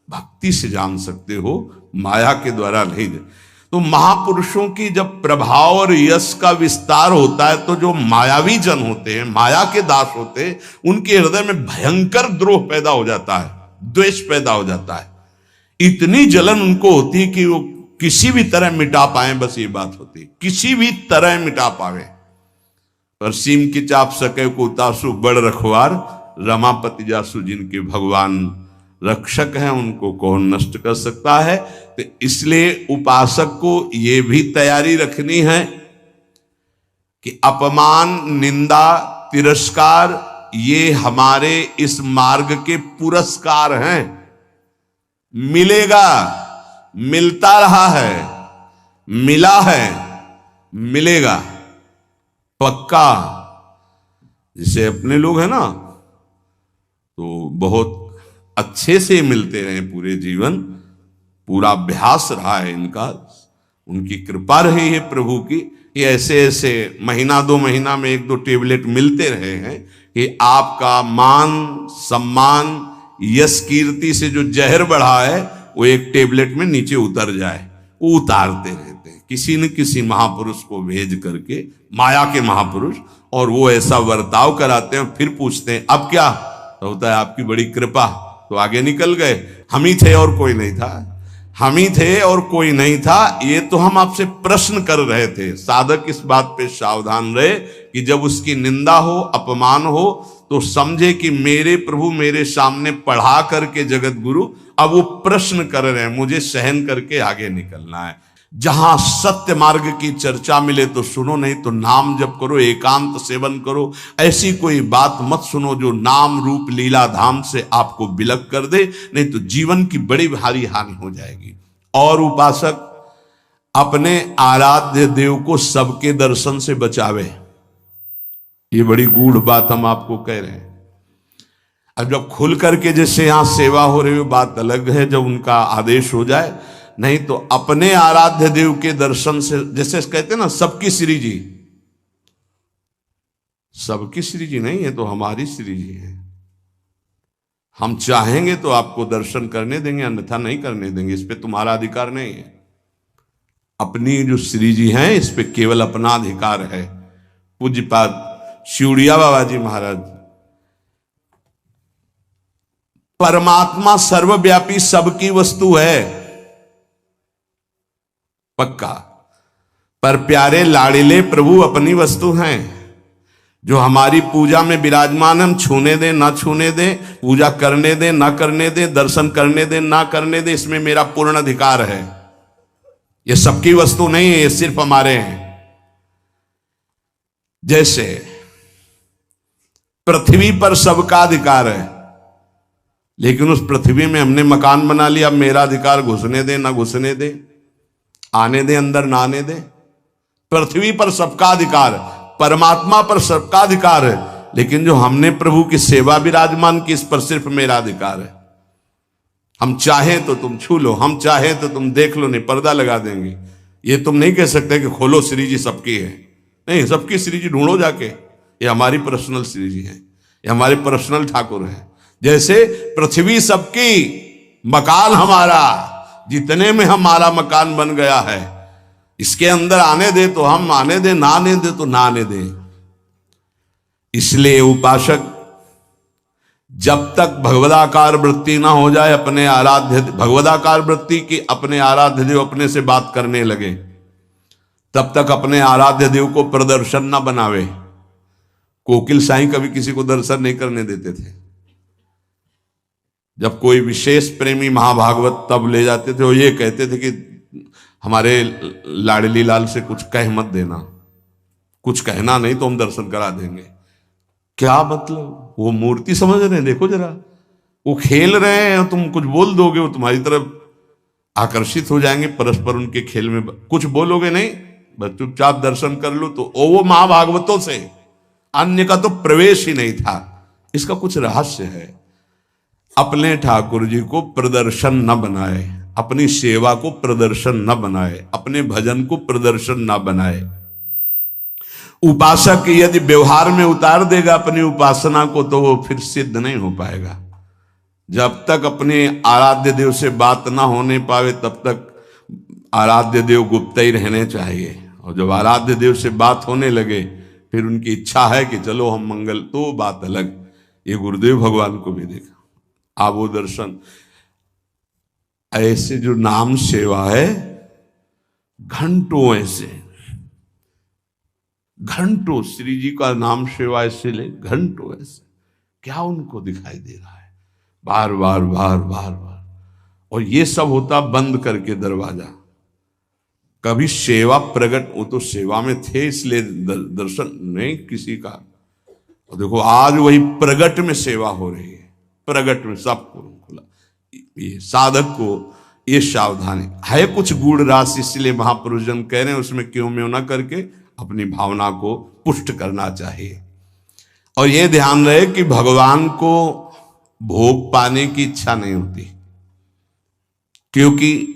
भक्ति से जान सकते हो, माया के द्वारा नहीं। तो महापुरुषों की जब प्रभाव और यश का विस्तार होता है तो जो मायावी जन होते हैं, माया के दास होते हैं, उनके हृदय में भयंकर द्रोह पैदा हो जाता है, द्वेष पैदा हो जाता है। इतनी जलन उनको होती है कि वो किसी भी तरह मिटा पाए, बस ये बात होती है, किसी भी तरह मिटा पावे। पर सीम की चाप सके को उतासु बड़ रखवार, रमापति जासु जिनके भगवान रक्षक हैं उनको कौन नष्ट कर सकता है। तो इसलिए उपासक को यह भी तैयारी रखनी है कि अपमान, निंदा, तिरस्कार ये हमारे इस मार्ग के पुरस्कार हैं। मिलेगा, मिलता रहा है, मिला है, मिलेगा पक्का। जैसे अपने लोग हैं ना तो बहुत अच्छे से मिलते रहे पूरे जीवन, पूरा अभ्यास रहा है इनका, उनकी कृपा रही है प्रभु की। ये ऐसे ऐसे महीना 2 महीना में 1-2 टेबलेट मिलते रहे हैं कि आपका मान, सम्मान, यश, कीर्ति से जो जहर बढ़ा है वो एक टेबलेट में नीचे उतर जाए। वो उतारते रहते हैं किसी न किसी महापुरुष को भेज करके, माया के महापुरुष, और वो ऐसा बर्ताव कराते हैं। फिर पूछते हैं अब क्या? तो होता है आपकी बड़ी कृपा, तो आगे निकल गए, हम ही थे और कोई नहीं था, हम ही थे और कोई नहीं था। ये तो हम आपसे प्रश्न कर रहे थे। साधक इस बात पे सावधान रहे कि जब उसकी निंदा हो, अपमान हो, तो समझे कि मेरे प्रभु मेरे सामने पढ़ा करके जगत गुरु अब वो प्रश्न कर रहे हैं, मुझे सहन करके आगे निकलना है। जहां सत्य मार्ग की चर्चा मिले तो सुनो, नहीं तो नाम जप करो, एकांत सेवन करो। ऐसी कोई बात मत सुनो जो नाम रूप लीला धाम से आपको विलग कर दे, नहीं तो जीवन की बड़ी भारी हानि हो जाएगी। और उपासक अपने आराध्य देव को सबके दर्शन से बचावे, ये बड़ी गूढ़ बात हम आपको कह रहे हैं। अब जब खुल करके जैसे यहां सेवा हो रही हो बात अलग है, जब उनका आदेश हो जाए, नहीं तो अपने आराध्य देव के दर्शन से, जैसे कहते हैं ना सबकी श्री जी, सबकी श्री जी नहीं है तो हमारी श्री जी है। हम चाहेंगे तो आपको दर्शन करने देंगे, अन्यथा नहीं करने देंगे, इस पे तुम्हारा अधिकार नहीं है। अपनी जो श्री जी हैं इस पे केवल अपना अधिकार है। पूज्यपाद शिवड़िया बाबा जी महाराज, परमात्मा सर्वव्यापी सबकी वस्तु है पक्का, पर प्यारे लाड़िले प्रभु अपनी वस्तु हैं। जो हमारी पूजा में विराजमान, हम छूने दें ना छूने दें, पूजा करने दें ना करने दें, दर्शन करने दें ना करने दें, इसमें मेरा पूर्ण अधिकार है। ये सबकी वस्तु नहीं है, ये सिर्फ हमारे हैं। जैसे पृथ्वी पर सबका अधिकार है, लेकिन उस पृथ्वी में हमने मकान बना लिया, अब मेरा अधिकार घुसने दे ना घुसने दे, आने दे अंदर ना आने दे। पृथ्वी पर सबका अधिकार, परमात्मा पर सबका अधिकार है, लेकिन जो हमने प्रभु की सेवा विराजमान की, इस पर सिर्फ मेरा अधिकार है। हम चाहें तो तुम छू लो, हम चाहें तो तुम देख लो, नहीं पर्दा लगा देंगे। ये तुम नहीं कह सकते कि खोलो श्री जी सबकी है, नहीं, सबकी श्री जी ढूंढो जाके, ये हमारी पर्सनल श्री जी है, ये हमारे पर्सनल ठाकुर है। जैसे पृथ्वी सबकी, मकान हमारा, जितने में हमारा मकान बन गया है, इसके अंदर आने दे तो हम आने दे, ना आने दे तो ना आने दे। इसलिए उपासक जब तक भगवदाकार वृत्ति ना हो जाए, अपने आराध्य भगवदाकार वृत्ति की अपने आराध्य देव अपने से बात करने लगे, तब तक अपने आराध्य देव को प्रदर्शन ना बनावे। कोकिल साईं कभी किसी को दर्शन नहीं करने देते थे। जब कोई विशेष प्रेमी महाभागवत तब ले जाते थे, वो ये कहते थे कि हमारे लाडली लाल से कुछ कह मत देना, कुछ कहना नहीं तो हम दर्शन करा देंगे। क्या मतलब? वो मूर्ति समझ रहे हैं, देखो जरा, वो खेल रहे हैं, तुम कुछ बोल दोगे वो तुम्हारी तरफ आकर्षित हो जाएंगे, परस्पर उनके खेल में कुछ बोलोगे नहीं, बस चुपचाप दर्शन कर लो। तो वो महाभागवतों से अन्य का तो प्रवेश ही नहीं था। इसका कुछ रहस्य है। अपने ठाकुर जी को प्रदर्शन न बनाए, अपनी सेवा को प्रदर्शन न बनाए, अपने भजन को प्रदर्शन न बनाए। उपासक यदि व्यवहार में उतार देगा अपनी उपासना को, तो वो फिर सिद्ध नहीं हो पाएगा। जब तक अपने आराध्य देव से बात ना होने पावे, तब तक आराध्य देव गुप्त ही रहने चाहिए। और जब आराध्य देव से बात होने लगे, फिर उनकी इच्छा है कि चलो हम मंगल, तो बात अलग। ये गुरुदेव भगवान को भी देखा, आप वो दर्शन, ऐसे जो नाम सेवा है, घंटों ऐसे, घंटों श्री जी का नाम सेवा ऐसे ले, घंटों ऐसे, क्या उनको दिखाई दे रहा है, बार बार बार बार बार। और ये सब होता बंद करके दरवाजा। कभी सेवा प्रकट, वो तो सेवा में थे इसलिए दर्शन नहीं किसी का। और देखो आज वही प्रगट में सेवा हो रही है, प्रगट में सबको खुला। ये साधक को ये सावधानी है, कुछ गूढ़ राशि, इसलिए महापुरुष जन कह रहे हैं उसमें क्यों में ना करके अपनी भावना को पुष्ट करना चाहिए। और ये ध्यान रहे कि भगवान को भोग पाने की इच्छा नहीं होती, क्योंकि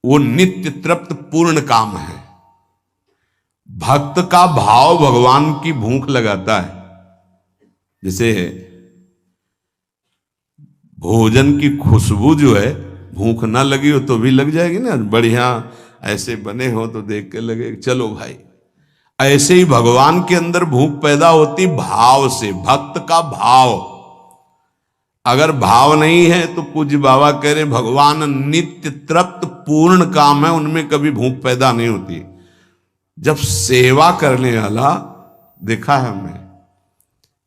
वो नित्य तृप्त पूर्ण काम है। भक्त का भाव भगवान की भूख लगाता है। जैसे भोजन की खुशबू जो है, भूख ना लगी हो तो भी लग जाएगी ना, बढ़िया ऐसे बने हो तो देख के लगे चलो भाई। ऐसे ही भगवान के अंदर भूख पैदा होती भाव से, भक्त का भाव। अगर भाव नहीं है तो पूज्य बाबा कह रहे भगवान नित्य तृप्त पूर्ण काम है, उनमें कभी भूख पैदा नहीं होती। जब सेवा करने वाला देखा है हमने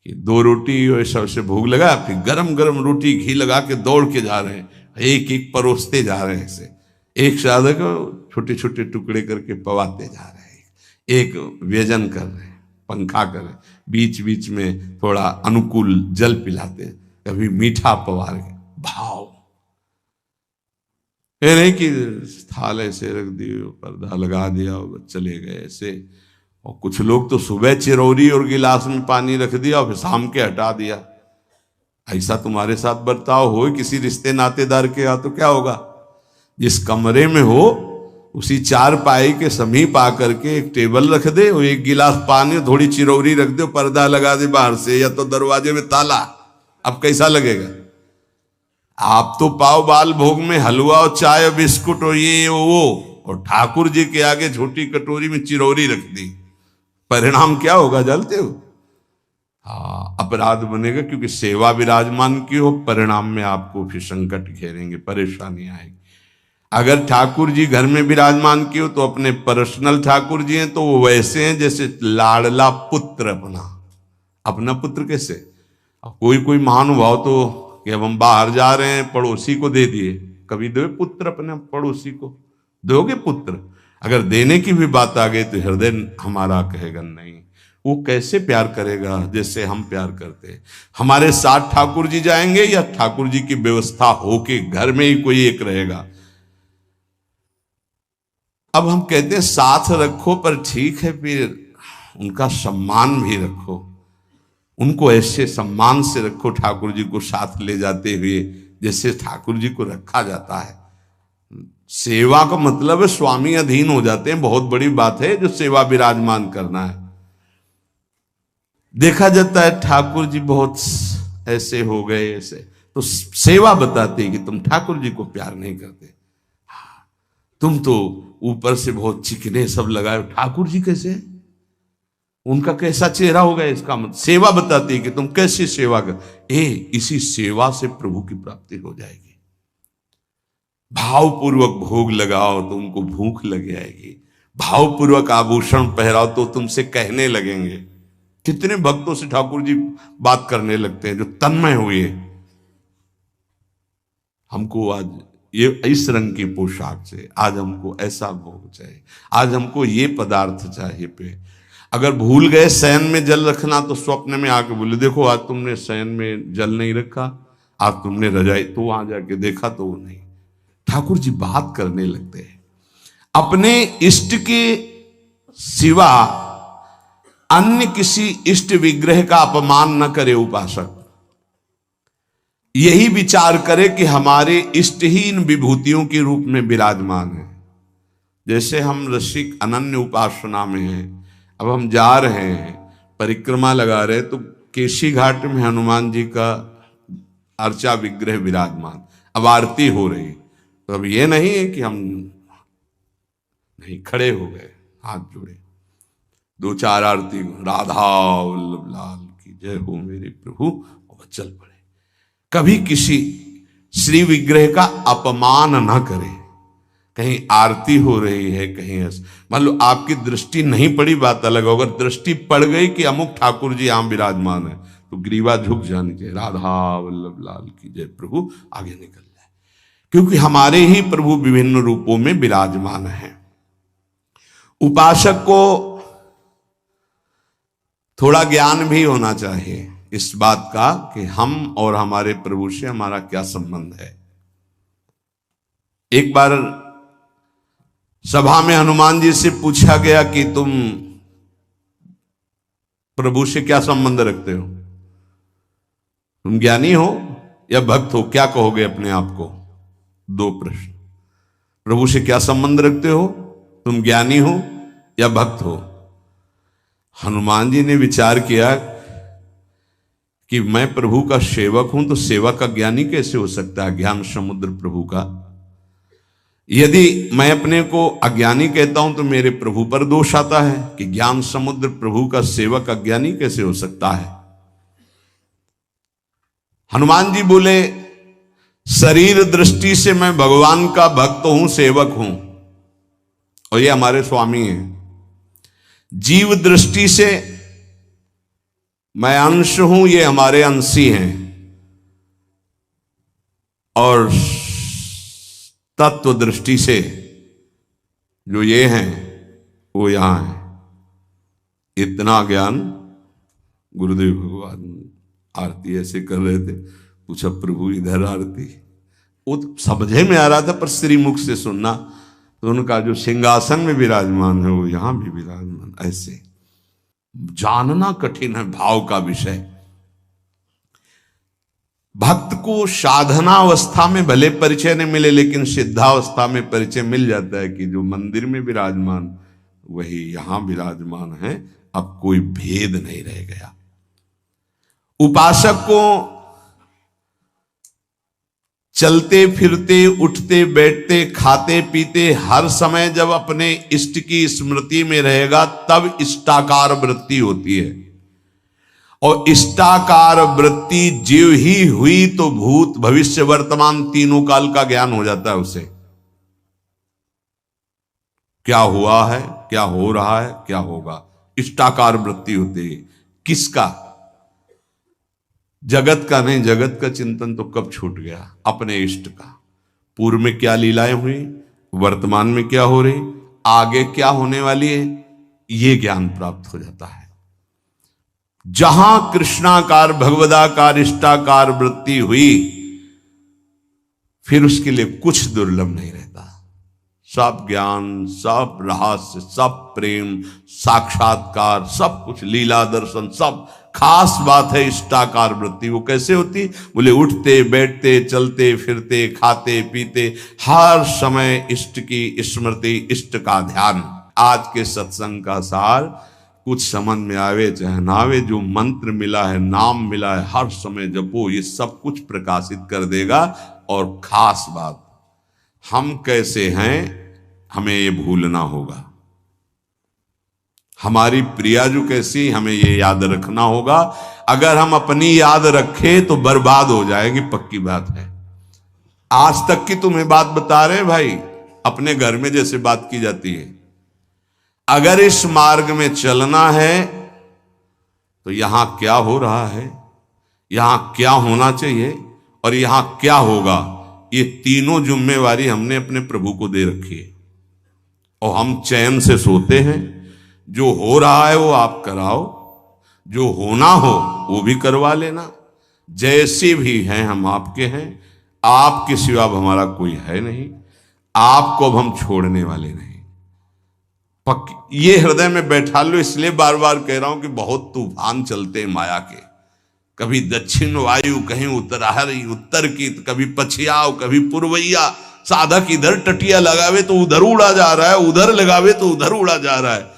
कि 2 रोटी और सबसे भूख लगा, फिर गरम गरम रोटी घी लगा के दौड़ के जा रहे हैं, एक एक परोसते जा रहे हैं। ऐसे एक साधक छोटे छोटे टुकड़े करके पवाते जा रहे हैं, एक व्यजन कर रहे हैं, पंखा कर रहे हैं, बीच बीच में थोड़ा अनुकूल जल पिलाते, कभी मीठा पवार के भाव। ये नहीं कि थाल ऐसे रख दिए, पर्दा लगा दिया और चले गए ऐसे। और कुछ लोग तो सुबह चिरौरी और गिलास में पानी रख दिया और फिर शाम के हटा दिया। ऐसा तुम्हारे साथ बर्ताव हो किसी रिश्ते नातेदार के यहाँ तो क्या होगा? जिस कमरे में हो उसी चारपाई के समीप आकर के एक टेबल रख दे और एक गिलास पानी, थोड़ी चिरौरी रख दे, पर्दा लगा दे बाहर से, या तो दरवाजे में ताला। अब कैसा लगेगा? आप तो पाव बाल भोग में हलवा और चाय और बिस्कुट और ये वो, और ठाकुर जी के आगे छोटी कटोरी में चिरौरी रख दी। परिणाम क्या होगा जानते हो? हाँ, अपराध बनेगा, क्योंकि सेवा विराजमान की हो, परिणाम में आपको फिर संकट घेरेंगे, परेशानी आएगी। अगर ठाकुर जी घर में विराजमान की हो तो अपने पर्सनल ठाकुर जी हैं तो वो वैसे हैं जैसे लाडला पुत्र अपना पुत्र। कैसे? कोई कोई महानुभाव तो कि अब हम बाहर जा रहे हैं, पड़ोसी को दे दिए। कभी दो पुत्र अपने पड़ोसी को? दोगे पुत्र? अगर देने की भी बात आ गई तो हृदय हमारा कहेगा नहीं। वो कैसे प्यार करेगा? जैसे हम प्यार करते हैं। हमारे साथ ठाकुर जी जाएंगे या ठाकुर जी की व्यवस्था होके घर में ही कोई एक रहेगा? अब हम कहते हैं साथ रखो, पर ठीक है, फिर उनका सम्मान भी रखो, उनको ऐसे सम्मान से रखो ठाकुर जी को साथ ले जाते हुए जैसे ठाकुर जी को रखा जाता है। सेवा का मतलब है स्वामी अधीन हो जाते हैं, बहुत बड़ी बात है जो सेवा विराजमान करना है। देखा जाता है ठाकुर जी बहुत ऐसे हो गए, ऐसे तो सेवा बताती है कि तुम ठाकुर जी को प्यार नहीं करते, तुम तो ऊपर से बहुत चिकने सब लगाए। ठाकुर जी कैसे? उनका कैसा चेहरा होगा? इसका मतलब सेवा बताती है कि तुम कैसी सेवा कर। इसी सेवा से प्रभु की प्राप्ति हो जाएगी। भावपूर्वक भोग लगाओ तो उनको भूख लग जाएगी। भावपूर्वक आभूषण पहराओ तो तुमसे कहने लगेंगे। कितने भक्तों से ठाकुर जी बात करने लगते हैं जो तन्मय हुए, हमको आज ये इस रंग की पोशाक से, आज हमको ऐसा भोग चाहिए, आज हमको ये पदार्थ चाहिए। पे अगर भूल गए शयन में जल रखना तो स्वप्न में आके बोले देखो आज तुमने शयन में जल नहीं रखा, आज तुमने रजाई, तो वहां जाके देखा तो वो नहीं। ठाकुर जी बात करने लगते हैं। अपने इष्ट के सिवा अन्य किसी इष्ट विग्रह का अपमान न करे उपासक। यही विचार करे कि हमारे इष्ट ही इन विभूतियों के रूप में विराजमान है। जैसे हम रसिक अनन्य उपासना में हैं, अब हम जा रहे हैं, परिक्रमा लगा रहे, तो केशी घाट में हनुमान जी का अर्चा विग्रह विराजमान, अब आरती हो रही, तो अब ये नहीं है कि हम नहीं, खड़े हो गए, हाथ जोड़े, दो चार आरती, राधा वल्लभ लाल की जय हो मेरे प्रभु, और चल पड़े। कभी किसी श्री विग्रह का अपमान न करे। कहीं आरती हो रही है, कहीं मान लो आपकी दृष्टि नहीं पड़ी, बात अलग हो, अगर दृष्टि पड़ गई कि अमुक ठाकुर जी यहां विराजमान है तो ग्रीवा झुक जानी चाहिए, राधा वल्लभ लाल की जय, प्रभु आगे निकल जाए, क्योंकि हमारे ही प्रभु विभिन्न रूपों में विराजमान है। उपासक को थोड़ा ज्ञान भी होना चाहिए इस बात का कि हम और हमारे प्रभु से हमारा क्या संबंध है। एक बार सभा में हनुमान जी से पूछा गया कि तुम प्रभु से क्या संबंध रखते हो, तुम ज्ञानी हो या भक्त हो, क्या कहोगे अपने आप को? दो प्रश्न। प्रभु से क्या संबंध रखते हो, तुम ज्ञानी हो या भक्त हो? हनुमान जी ने विचार किया कि मैं प्रभु का सेवक हूं, तो सेवा का ज्ञानी कैसे हो सकता है? ज्ञान समुद्र प्रभु का। यदि मैं अपने को अज्ञानी कहता हूं तो मेरे प्रभु पर दोष आता है कि ज्ञान समुद्र प्रभु का सेवक अज्ञानी कैसे हो सकता है। हनुमान जी बोले शरीर दृष्टि से मैं भगवान का भक्त हूं, सेवक हूं, और ये हमारे स्वामी हैं। जीव दृष्टि से मैं अंश हूं, ये हमारे अंशी हैं, और तत्व दृष्टि से जो ये हैं वो यहां है। इतना ज्ञान गुरुदेव भगवान आरती ऐसे कर रहे थे, पूछा प्रभु इधर आरती, वो तो समझे में आ रहा था पर श्रीमुख से सुनना, तो उनका जो सिंहासन में विराजमान है वो यहां भी विराजमान। ऐसे जानना कठिन है भाव का विषय। भक्त को साधनावस्था में भले परिचय नहीं मिले, लेकिन सिद्धावस्था में परिचय मिल जाता है कि जो मंदिर में विराजमान वही यहां विराजमान है। अब कोई भेद नहीं रह गया। उपासक को चलते फिरते, उठते बैठते, खाते पीते हर समय जब अपने इष्ट की स्मृति में रहेगा तब इष्टाकार वृत्ति होती है। और इष्टाकार वृत्ति जीव ही हुई तो भूत भविष्य वर्तमान तीनों काल का ज्ञान हो जाता है उसे। क्या हुआ है, क्या हो रहा है, क्या होगा, इष्टाकार वृत्ति होती है। किसका? जगत का नहीं। जगत का चिंतन तो कब छूट गया, अपने इष्ट का। पूर्व में क्या लीलाएं हुई, वर्तमान में क्या हो रही, आगे क्या होने वाली है, यह ज्ञान प्राप्त हो जाता है। जहां कृष्णाकार भगवदाकार इष्टाकार वृत्ति हुई फिर उसके लिए कुछ दुर्लभ नहीं रहता। सब ज्ञान, सब रहस्य, सब प्रेम, साक्षात्कार, सब कुछ, लीला दर्शन, सब। खास बात है इष्टाकार वृत्ति। वो कैसे होती? बोले उठते बैठते, चलते फिरते, खाते पीते, हर समय इष्ट की स्मृति, इष्ट का ध्यान। आज के सत्संग का सार कुछ समझ में आवे चाहे ना आवे, जो मंत्र मिला है, नाम मिला है, हर समय जपो, ये सब कुछ प्रकाशित कर देगा। और खास बात, हम कैसे हैं हमें ये भूलना होगा। हमारी प्रिया जो कैसी, हमें ये याद रखना होगा। अगर हम अपनी याद रखें तो बर्बाद हो जाएगी, पक्की बात है। आज तक की तुम्हें बात बता रहे भाई, अपने घर में जैसे बात की जाती है। अगर इस मार्ग में चलना है तो यहां क्या हो रहा है, यहां क्या होना चाहिए और यहां क्या होगा, ये तीनों जिम्मेवारी हमने अपने प्रभु को दे रखी है। और हम चैन से सोते हैं। जो हो रहा है वो आप कराओ, जो होना हो वो भी करवा लेना। जैसे भी हैं हम आपके हैं, आपके सिवा अब हमारा कोई है नहीं, आपको अब हम छोड़ने वाले नहीं। ये हृदय में बैठा लो। इसलिए बार बार कह रहा हूं कि बहुत तूफान चलते हैं माया के। कभी दक्षिण वायु, कहीं उत्तर की, कभी पछियाव, कभी पूर्वैया। साधक इधर टटिया लगावे तो उधर उड़ा जा रहा है, उधर लगावे तो उधर उड़ा जा रहा है।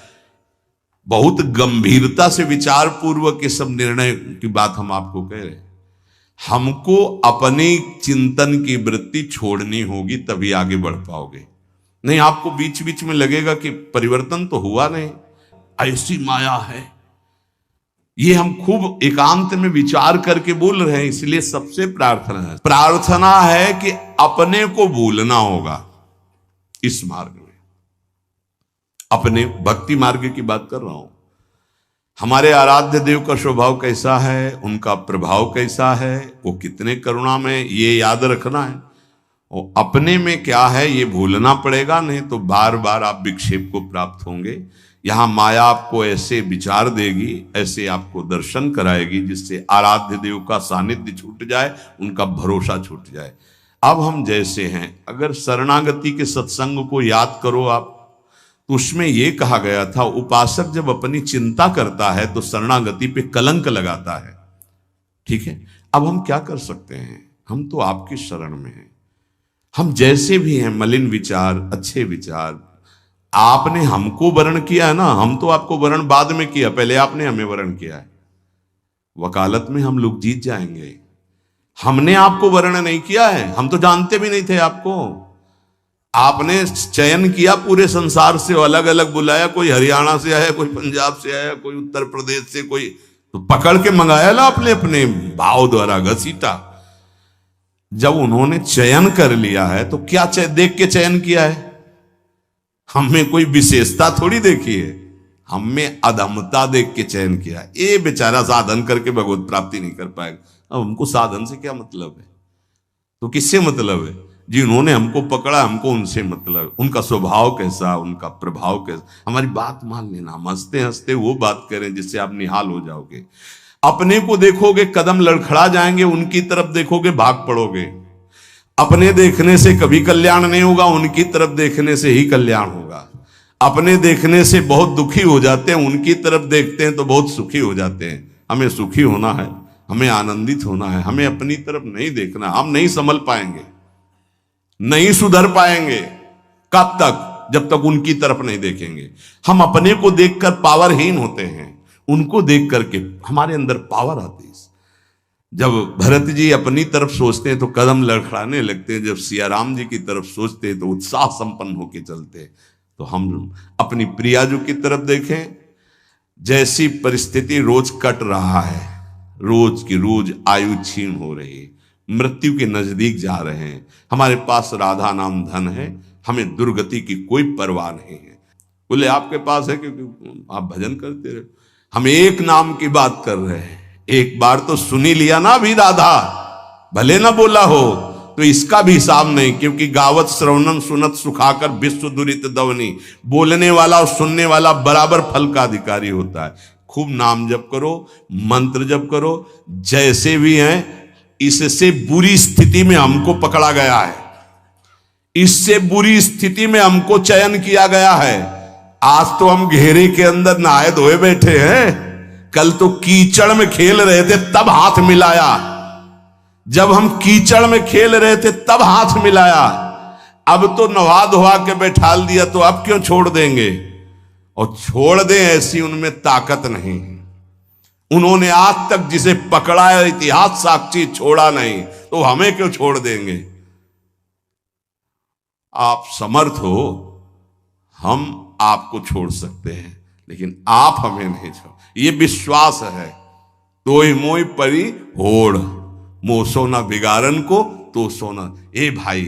बहुत गंभीरता से विचार पूर्वक ये सब निर्णय की बात हम आपको कह रहे हैं। हमको अपनी चिंतन की वृत्ति छोड़नी होगी, तभी आगे बढ़ पाओगे। नहीं, आपको बीच बीच में लगेगा कि परिवर्तन तो हुआ नहीं, ऐसी माया है। ये हम खूब एकांत में विचार करके बोल रहे हैं। इसलिए सबसे प्रार्थना है कि अपने को भूलना होगा इस मार्ग में। अपने भक्ति मार्ग की बात कर रहा हूं। हमारे आराध्य देव का स्वभाव कैसा है, उनका प्रभाव कैसा है, वो कितने करुणा में, ये याद रखना है। और अपने में क्या है ये भूलना पड़ेगा, नहीं तो बार बार आप विक्षेप को प्राप्त होंगे। यहां माया आपको ऐसे विचार देगी, ऐसे आपको दर्शन कराएगी, जिससे आराध्य देव का सानिध्य छूट जाए, उनका भरोसा छूट जाए। अब हम जैसे हैं, अगर शरणागति के सत्संग को याद करो आप, तो उसमें यह कहा गया था, उपासक जब अपनी चिंता करता है तो शरणागति पे कलंक लगाता है। ठीक है, अब हम क्या कर सकते हैं? हम तो आपकी शरण में हैं। हम जैसे भी हैं, मलिन विचार, अच्छे विचार, आपने हमको वर्ण किया है ना, हम तो आपको वर्ण बाद में किया, पहले आपने हमें वर्ण किया है। वकालत में हम लोग जीत जाएंगे। हमने आपको वर्ण नहीं किया है, हम तो जानते भी नहीं थे आपको। आपने चयन किया पूरे संसार से, अलग अलग बुलाया, कोई हरियाणा से आया, कोई पंजाब से आया, कोई उत्तर प्रदेश से, कोई तो पकड़ के मंगाया ला अपने अपने भाव द्वारा घसीटा। जब उन्होंने चयन कर लिया है तो क्या देख के चयन किया है? हमें कोई विशेषता थोड़ी देखी है, हमें अधमता देख के चयन किया। ये बेचारा साधन करके भगवत प्राप्ति नहीं कर पाएगा। अब हमको साधन से क्या मतलब है? तो किससे मतलब है? जिन्होंने हमको पकड़ा, हमको उनसे मतलब। उनका स्वभाव कैसा, उनका प्रभाव कैसा, हमारी बात मान लेना। हम हंसते हंसते वो बात करें जिससे आप निहाल हो जाओगे। अपने को देखोगे कदम लड़खड़ा जाएंगे, उनकी तरफ देखोगे भाग पड़ोगे। अपने देखने से कभी कल्याण नहीं होगा, उनकी तरफ देखने से ही कल्याण होगा। अपने देखने से बहुत दुखी हो जाते हैं, उनकी तरफ देखते हैं तो बहुत सुखी हो जाते हैं। हमें सुखी होना है, हमें आनंदित होना है, हमें अपनी तरफ नहीं देखना। हम नहीं संभल पाएंगे, नहीं सुधर पाएंगे। कब तक? जब तक उनकी तरफ नहीं देखेंगे। हम अपने को देखकर पावरहीन होते हैं, उनको देख करके हमारे अंदर पावर आती है। जब भरत जी अपनी तरफ सोचते हैं तो कदम लड़खड़ाने लगते हैं, जब सियाराम जी की तरफ सोचते हैं तो उत्साह संपन्न होकर चलते हैं। तो हम अपनी प्रियाजू की तरफ देखें। जैसी परिस्थिति रोज कट रहा है, रोज की रोज आयु क्षीण हो रही है, मृत्यु के नजदीक जा रहे हैं, हमारे पास राधा नाम धन है, हमें दुर्गति की कोई परवाह नहीं है। बोले आपके पास है क्योंकि आप भजन करते रहे। हम एक नाम की बात कर रहे हैं, एक बार तो सुनी लिया ना अभी राधा, भले ना बोला हो तो इसका भी हिसाब नहीं, क्योंकि गावत श्रवणम सुनत सुखाकर विश्व दुरित दवनी। बोलने वाला और सुनने वाला बराबर फल का अधिकारी होता है। खूब नाम जप करो, मंत्र जप करो। जैसे भी हैं, इससे बुरी स्थिति में हमको पकड़ा गया है, इससे बुरी स्थिति में हमको चयन किया गया है। आज तो हम घेरे के अंदर नहाए धोए बैठे हैं, कल तो कीचड़ में खेल रहे थे तब हाथ मिलाया। जब हम कीचड़ में खेल रहे थे तब हाथ मिलाया, अब तो नहा धोआ के बैठाल दिया तो अब क्यों छोड़ देंगे? और छोड़ दें ऐसी उनमें ताकत नहीं। उन्होंने आज तक जिसे पकड़ा है इतिहास साक्षी छोड़ा नहीं, तो हमें क्यों छोड़ देंगे? आप समर्थ हो, हम आपको छोड़ सकते हैं, लेकिन आप हमें नहीं छोड़। ये विश्वास है। तोय मोय परी होड़, मोह सोना बिगाड़न को तो सोना। ए भाई,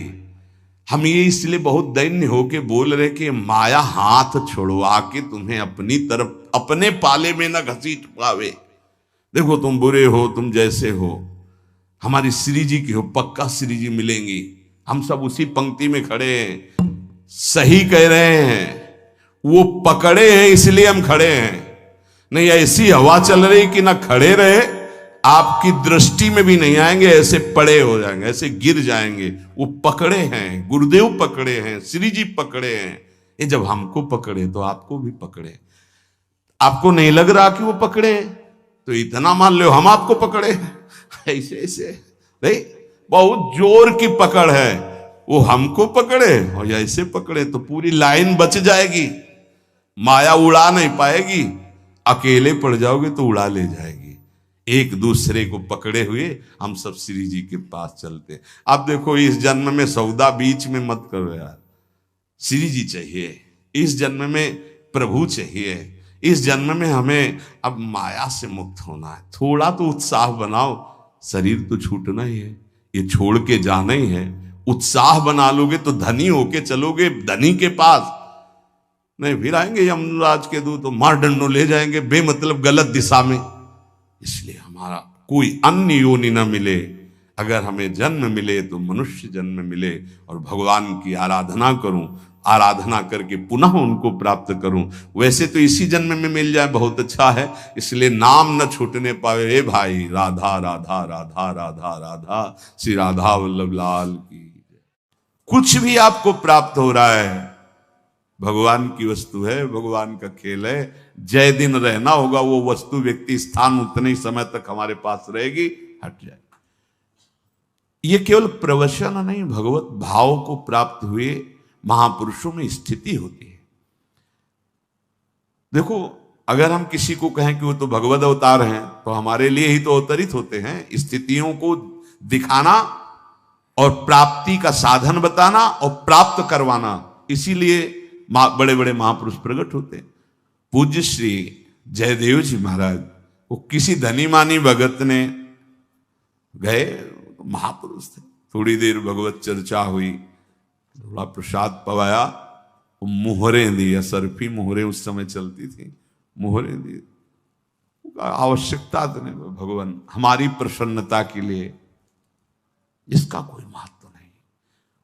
हम ये इसलिए बहुत दैन्य होके बोल रहे कि माया हाथ छुड़वा के तुम्हें अपनी तरफ, अपने पाले में न घसीट पावे। देखो तुम बुरे हो, तुम जैसे हो, हमारी श्री जी की हो, पक्का श्री जी मिलेंगी। हम सब उसी पंक्ति में खड़े हैं। सही कह रहे हैं, वो पकड़े हैं इसलिए हम खड़े हैं। नहीं ऐसी हवा चल रही कि ना खड़े रहे, आपकी दृष्टि में भी नहीं आएंगे, ऐसे पड़े हो जाएंगे, ऐसे गिर जाएंगे। वो पकड़े हैं, गुरुदेव पकड़े हैं, श्री जी पकड़े हैं। ये जब हमको पकड़े तो आपको भी पकड़े। आपको नहीं लग रहा कि वो पकड़े, तो इतना मान लो हम आपको पकड़े। ऐसे ऐसे नहीं, बहुत जोर की पकड़ है। वो हमको पकड़े और ऐसे पकड़े तो पूरी लाइन बच जाएगी, माया उड़ा नहीं पाएगी। अकेले पड़ जाओगे तो उड़ा ले जाएगी। एक दूसरे को पकड़े हुए हम सब श्री जी के पास चलते। अब देखो, इस जन्म में सौदा बीच में मत करो यार। श्री जी चाहिए, इस जन्म में प्रभु चाहिए, इस जन्म में हमें अब माया से मुक्त होना है। थोड़ा तो उत्साह बनाओ, शरीर तो छूटना ही है, ये छोड़ के जाना ही है। उत्साह बना लोगे तो धनी होके चलोगे धनी के पास, नहीं फिर आएंगे यमराज के दूत तो मार डंडो ले जाएंगे बेमतलब गलत दिशा में। इसलिए हमारा कोई अन्य योनि न मिले, अगर हमें जन्म मिले तो मनुष्य जन्म मिले और भगवान की आराधना करूं, आराधना करके पुनः उनको प्राप्त करूं। वैसे तो इसी जन्म में मिल जाए बहुत अच्छा है, इसलिए नाम न छूटने पावे। हे भाई, राधा राधा राधा राधा राधा, श्री राधा वल्लभ लाल की। कुछ भी आपको प्राप्त हो रहा है भगवान की वस्तु है, भगवान का खेल है। जय दिन रहना होगा, वो वस्तु व्यक्ति स्थान उतने ही समय तक हमारे पास रहेगी, हट जाएगी। ये केवल प्रवचन नहीं, भगवत भाव को प्राप्त हुए महापुरुषों में स्थिति होती है। देखो, अगर हम किसी को कहें कि वो तो भगवत अवतार हैं, तो हमारे लिए ही तो अवतरित होते हैं। स्थितियों को दिखाना और प्राप्ति का साधन बताना और प्राप्त करवाना, इसीलिए बड़े बड़े महापुरुष प्रकट होते हैं। पूज्य श्री जयदेव जी महाराज, वो किसी धनी मानी भगत ने गए, महापुरुष थे, थोड़ी देर भगवत चर्चा हुई, थोड़ा प्रसाद पवाया, मुहरें दी, असरफी मुहरें उस समय चलती थी, मुहरें दी। आवश्यकता तो नहीं, भगवान हमारी प्रसन्नता के लिए, इसका कोई महत्व नहीं।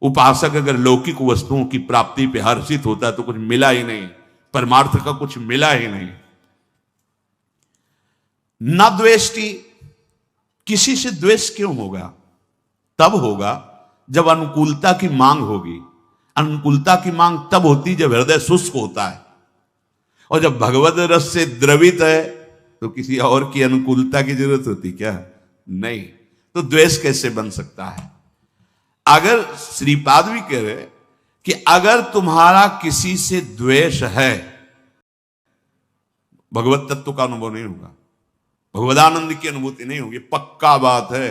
उपासक अगर लौकिक वस्तुओं की प्राप्ति पे हर्षित होता है तो कुछ मिला ही नहीं, परमार्थ का कुछ मिला ही नहीं। न द्वेष्टि, किसी से द्वेष क्यों होगा? तब होगा जब अनुकूलता की मांग होगी। अनुकूलता की मांग तब होती जब हृदय शुष्क होता है, और जब भगवत रस से द्रवित है तो किसी और की अनुकूलता की जरूरत होती क्या? नहीं। तो द्वेष कैसे बन सकता है? अगर श्रीपाद भी कह रहे कि अगर तुम्हारा किसी से द्वेष है, भगवत तत्व का अनुभव नहीं होगा, भगवदानंद की अनुभूति नहीं होगी। पक्का बात है,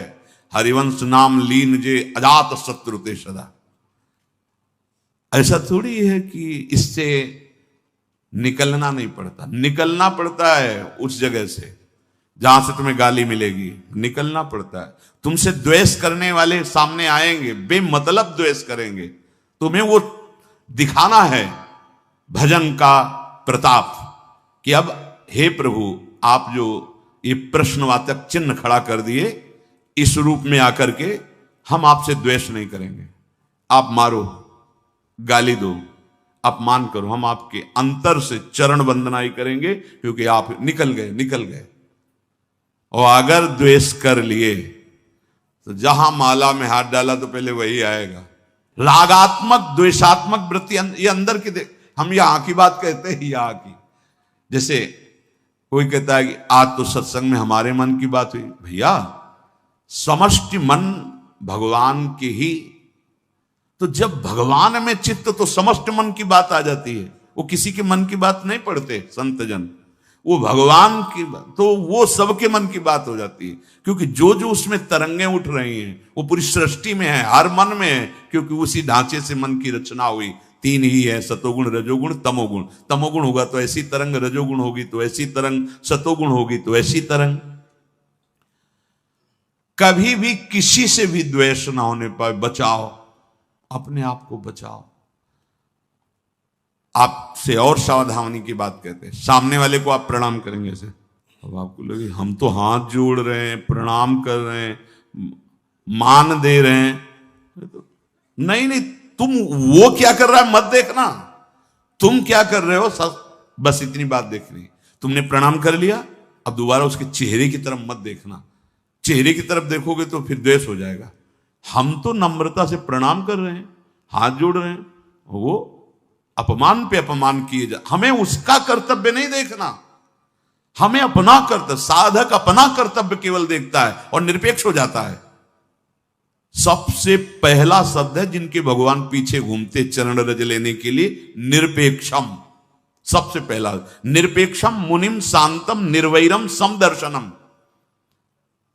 हरिवंश नाम लीन जे अजात शत्रु ते सदा। ऐसा थोड़ी है कि इससे निकलना नहीं पड़ता, निकलना पड़ता है उस जगह से जहां से तुम्हें गाली मिलेगी, निकलना पड़ता है। तुमसे द्वेष करने वाले सामने आएंगे, बेमतलब द्वेष करेंगे, तुम्हें वो दिखाना है भजन का प्रताप कि अब हे प्रभु, आप जो ये प्रश्नवाचक चिन्ह खड़ा कर दिए, इस रूप में आकर के हम आपसे द्वेष नहीं करेंगे। आप मारो, गाली दो, अपमान करो, हम आपके अंतर से चरण वंदना ही करेंगे, क्योंकि आप निकल गए। और अगर द्वेष कर लिए तो जहां माला में हाथ डाला तो पहले वही आएगा। रागात्मक द्वेषात्मक वृत्ति ये अंदर की हम यहां की बात कहते हैं, यहां की। जैसे कोई कहता है कि आज तो सत्संग में हमारे मन की बात हुई। भैया, समष्टि मन भगवान की ही, तो जब भगवान में चित्त तो समस्त मन की बात आ जाती है। वो किसी के मन की बात नहीं पढ़ते संत जन, वो भगवान की बात, तो वो सबके मन की बात हो जाती है। क्योंकि जो जो उसमें तरंगें उठ रही हैं वो पूरी सृष्टि में है, हर मन में है, क्योंकि उसी ढांचे से मन की रचना हुई। तीन ही है, सतोगुण, रजोगुण, तमोगुण। तमोगुण होगा तो ऐसी तरंग, रजोगुण होगी तो ऐसी तरंग, सतोगुण होगी तो ऐसी तरंग। कभी भी किसी से भी द्वेष ना होने पाए, बचाओ, अपने आप को बचाओ। आपसे और सावधानी की बात कहते हैं, सामने वाले को आप प्रणाम करेंगे ऐसे, अब आपको लगे हम तो हाथ जोड़ रहे हैं, प्रणाम कर रहे हैं, मान दे रहे हैं। नहीं, तुम वो क्या कर रहा है मत देखना, तुम क्या कर रहे हो बस इतनी बात देखनी। तुमने प्रणाम कर लिया, अब दोबारा उसके चेहरे की तरफ मत देखना। चेहरे की तरफ देखोगे तो फिर द्वेष हो जाएगा। हम तो नम्रता से प्रणाम कर रहे हैं, हाथ जोड़ रहे हैं, वो अपमान पे अपमान किए जा। हमें उसका कर्तव्य नहीं देखना, हमें अपना कर्तव्य, साधक अपना कर्तव्य केवल देखता है और निरपेक्ष हो जाता है। सबसे पहला शब्द है जिनके भगवान पीछे घूमते चरण रज लेने के लिए, निरपेक्षम। सबसे पहला निरपेक्षम मुनिम शांतम निर्वैरम समदर्शनम।